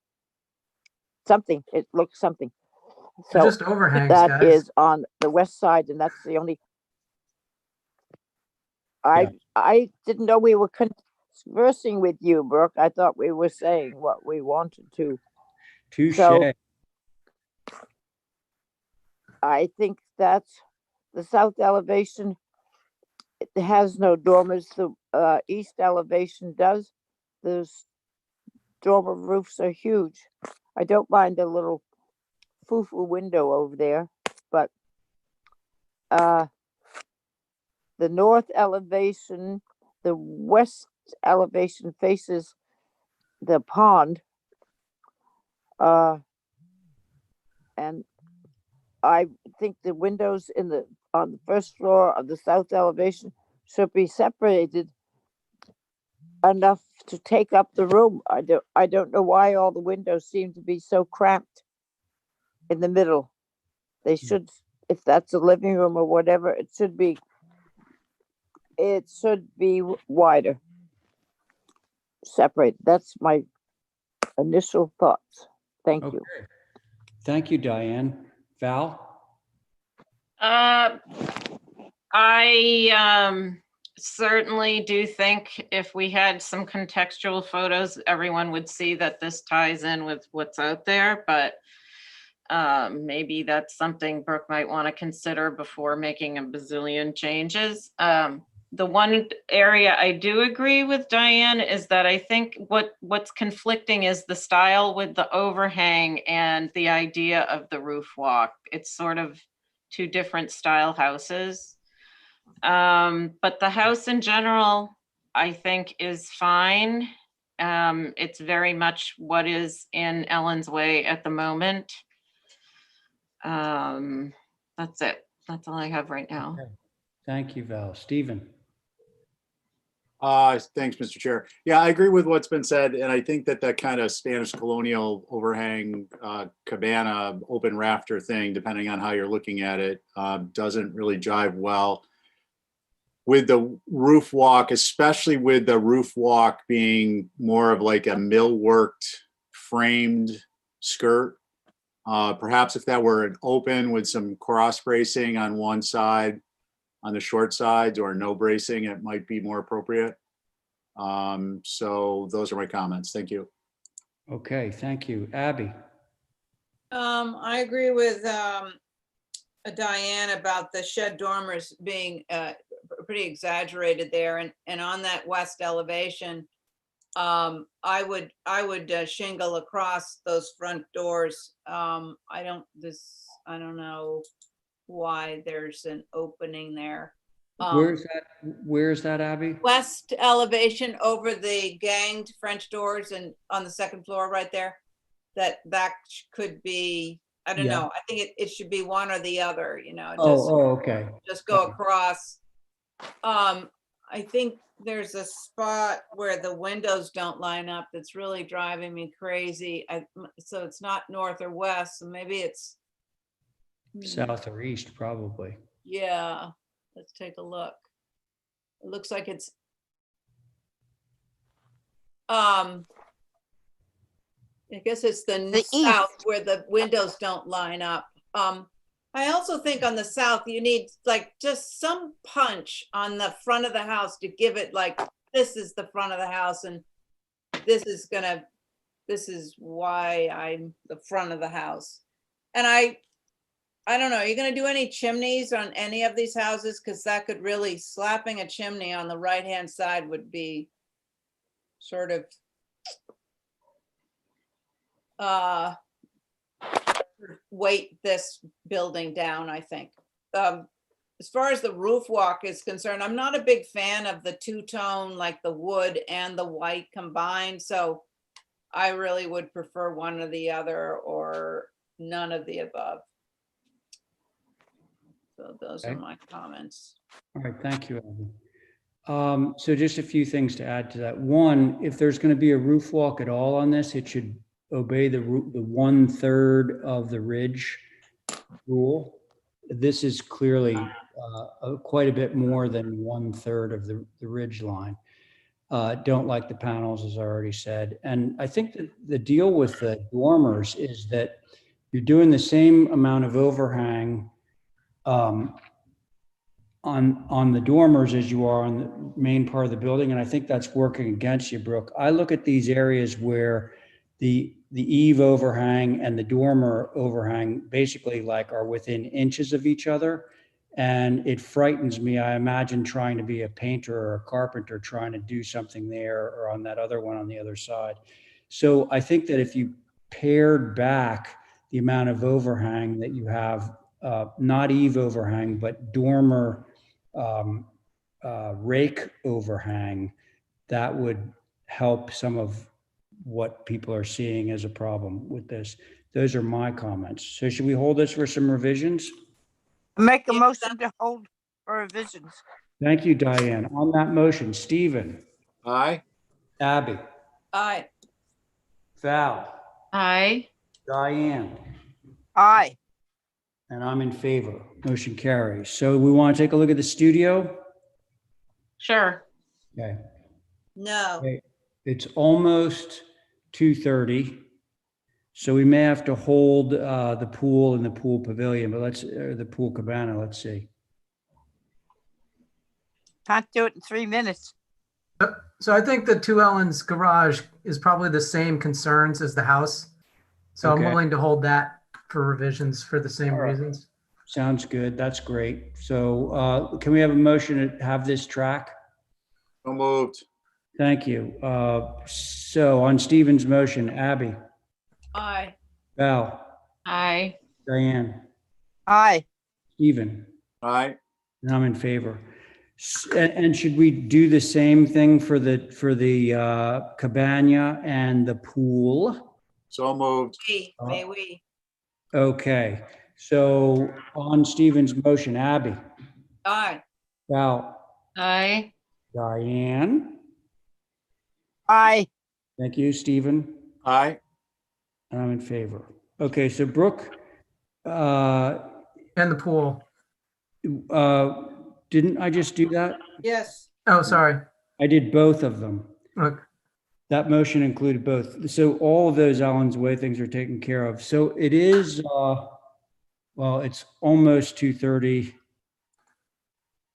D: Something, it looks something.
B: They're
D: So
B: just overhangs,
D: that
B: guys.
D: is on the west side, and that's the only. I didn't know we were conversing with you, Brooke. I thought we were saying what we wanted to.
C: touche.
D: So I think that's the south elevation. It has no dormers. The east elevation does. Those dormer roofs are huge. I don't mind a little foo-foo window over there, but the north elevation, the west elevation faces the pond. And I think the windows on the first floor of the south elevation should be separated enough to take up the room. I don't know why all the windows seem to be so cramped in the middle. They should, if that's a living room or whatever, it should be wider, separated. That's my initial thoughts. Thank you.
C: Okay. Thank you, Diane. Val?
H: I certainly do think if we had some contextual photos, everyone would see that this ties in with what's out there, but maybe that's something Brooke might want to consider before making a bazillion changes. The one area I do agree with Diane is that I think what's conflicting is the style with the overhang and the idea of the roof walk. It's sort of two different style houses. But the house in general, I think, is fine. It's very much what is in Ellen's Way at the moment. That's it. That's all I have right now.
C: Okay. Thank you, Val. Stephen?
G: Thanks, Mr. Chair. Yeah, I agree with what's been said, and I think that kind of Spanish colonial overhang cabana open rafter thing, depending on how you're looking at it, doesn't really jive well with the roof walk, especially with the roof walk being more of like a millworked framed skirt. Perhaps if that were an open with some cross bracing on one side, on the short sides, or no bracing, it might be more appropriate. So those are my comments. Thank you.
C: Okay, thank you. Abby?
A: I agree with Diane about the shed dormers being pretty exaggerated there, and on that west elevation, I would shingle across those front doors. I don't know why there's an opening there.
C: Where's that, Abby?
A: West elevation over the ganged French doors and on the second floor right there. That could be, I don't know. I think it should be one or the other,
C: Okay.
A: just go across. I think there's a spot where the windows don't line up that's really driving me crazy. So it's not north or west, so maybe it's
C: South or east, probably.
A: yeah. Let's take a look. It looks like it's I guess it's the south where the windows don't line up. I also think on the south, you need like just some punch on the front of the house to give it like, this is the front of the house. And this is why I'm the front of the house. And I don't know, are you gonna do any chimneys on any of these houses? Because that could really, slapping a chimney on the right-hand side would be sort of weight this building down, I think. As far as the roof walk is concerned, I'm not a big fan of the two-tone, like the wood and the white combined, so I really would prefer one or the other or none of the above. So those are
C: Okay.
A: my comments.
C: All right, thank you, Abby. So just a few things to add to that. One, if there's going to be a roof walk at all on this, it should obey the 1/3 of the ridge rule. This is clearly quite a bit more than 1/3 of the ridge line. Don't like the panels, as I already said. And I think that the deal with the dormers is that you're doing the same amount of overhang on the dormers as you are on the main part of the building. And I think that's working against you, Brooke. I look at these areas where the eave overhang and the dormer overhang basically like are within inches of each other. And it frightens me. I imagine trying to be a painter or a carpenter trying to do something there or on that other one on the other side. So I think that if you pared back the amount of overhang that you have, not eave overhang, but dormer rake overhang, that would help some of what people are seeing as a problem with this. Those are my comments. So should we hold this for some revisions?
D: Make a motion to hold for revisions.
C: Thank you, Diane. On that motion, Stephen,
G: Aye.
C: Abby,
A: Aye.
C: Val,
H: Aye.
C: Diane,
D: Aye.
C: and I'm in favor. Motion carries. So we want to take a look at the studio?
H: Sure.
C: Okay.
A: No.
C: Okay. It's almost 2:30. So we may have to hold the pool and the pool pavilion, but the pool cabana, let's see.
D: Can't do it in 3 minutes.
B: So I think the 2 Ellen's garage is probably the same concerns as the house. So
C: Okay.
B: I'm willing to hold that for revisions for the same
C: All right.
B: reasons.
C: Sounds good. That's great. So can we have a motion to have this track?
G: So moved.
C: Thank you. So on Stephen's motion, Abby,
A: Aye.
C: Val,
H: Aye.
C: Diane,
D: Aye.
C: Stephen,
G: Aye.
C: and I'm in favor. And should we do the same thing for the cabana and the pool?
G: So moved.
A: May we?
C: Okay. So on Stephen's motion, Abby,
A: Aye.
C: Val,
H: Aye.
C: Diane,
D: Aye.
C: thank you, Stephen,
G: Aye.
C: and I'm in favor. Okay, so Brooke,
B: And the pool.
C: didn't I just do that?
A: Yes.
B: Oh, sorry.
C: I did both of them.
B: Look,
C: That motion included both. So all of those Allen's Way things are taken care of. So it is, well, it's almost 2:30.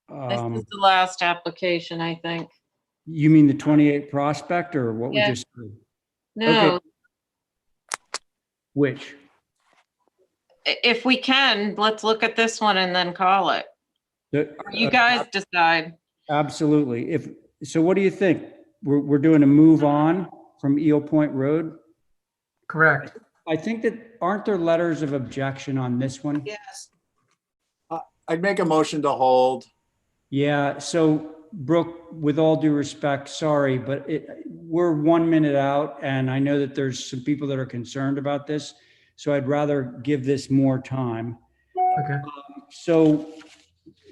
H: This is the last application, I think.
C: You mean the 28 Prospect or what we
H: Yeah.
C: just did?
H: No,
C: Okay. Which?
H: if we can, let's look at this one and then call it. You guys decide.
C: Absolutely. So what do you think? We're doing a move on from Eel Point Road?
B: correct.
C: I think that, aren't there letters of objection on this one?
A: Yes.
G: I'd make a motion to hold.
C: Yeah, so Brooke, with all due respect, sorry, but we're 1 minute out and I know that there's some people that are concerned about this. So I'd rather give this more time.
B: Okay.
C: So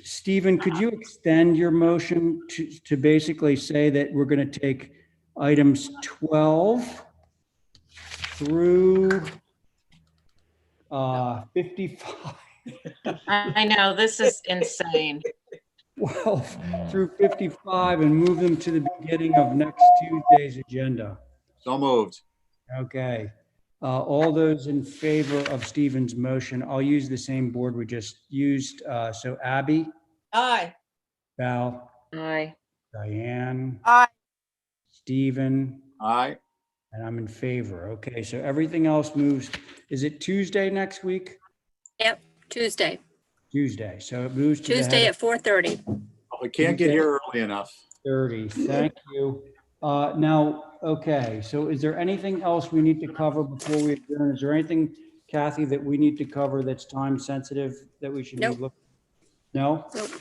C: Stephen, could you extend your motion to basically say that we're going to take items 12 through 55?
H: I know, this is insane.
C: 12 through 55 and move them to the beginning of next Tuesday's agenda.
G: So moved.
C: Okay. All those in favor of Stephen's motion, I'll use the same board we just used. So Abby,
A: Aye.
C: Val,
H: Aye.
C: Diane,
D: Aye.
C: Stephen,
G: Aye.
C: And I'm in favor. Okay, so everything else moves. Is it Tuesday next week?
N: Yep, Tuesday.
C: Tuesday. So it moves to the
N: Tuesday
C: head
N: at 4:30.
G: Oh, we can't get here early enough.
C: 30. Thank you. Now, okay, so is there anything else we need to cover before we adjourn? Is there anything, Kathy, that we need to cover that's time sensitive that we should be
N: Nope.
C: looking? No?
N: Nope.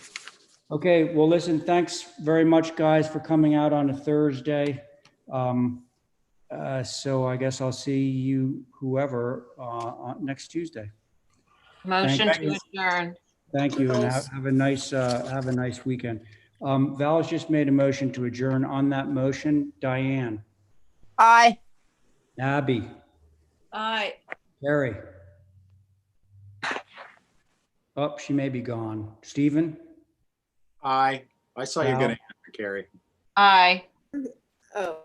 C: Okay, well, listen, thanks very much, guys, for coming out on a Thursday. So I guess I'll see you, whoever, next Tuesday.
H: Motion
C: Thank
H: to
C: you.
H: adjourn.
C: Thank you, and have a nice weekend. Val has just made a motion to adjourn. On that motion, Diane,
D: Aye.
C: Abby,
A: Aye.
C: Carrie. Oh, she may be gone. Stephen?
G: Aye. I saw you
C: Al?
G: getting answer, Carrie.
H: Aye.
K: Oh,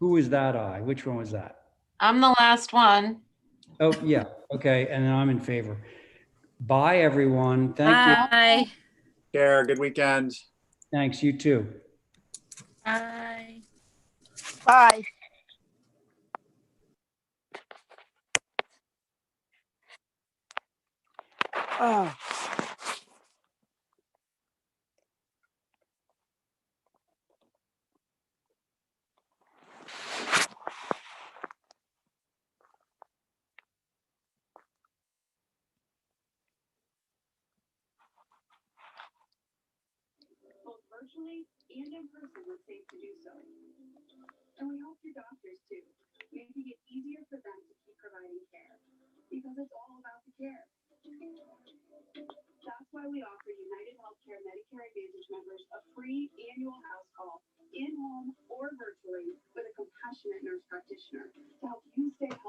C: Who was that I? Which one was that?
H: I'm the last one.
C: Oh, yeah, okay, and then I'm in favor. Bye, everyone. Thank you.
N: Bye.
G: Care, good weekend.
C: Thanks, you too.
N: Bye.
D: Bye. Oh.
O: Both virtually and in person when safe to do so. And we hope your doctors too, making it easier for them to keep providing care, because it's all about the care. That's why we offer United Healthcare Medicare Advantage members a free annual house call, in-home or virtually, with a compassionate nurse practitioner to help you stay healthy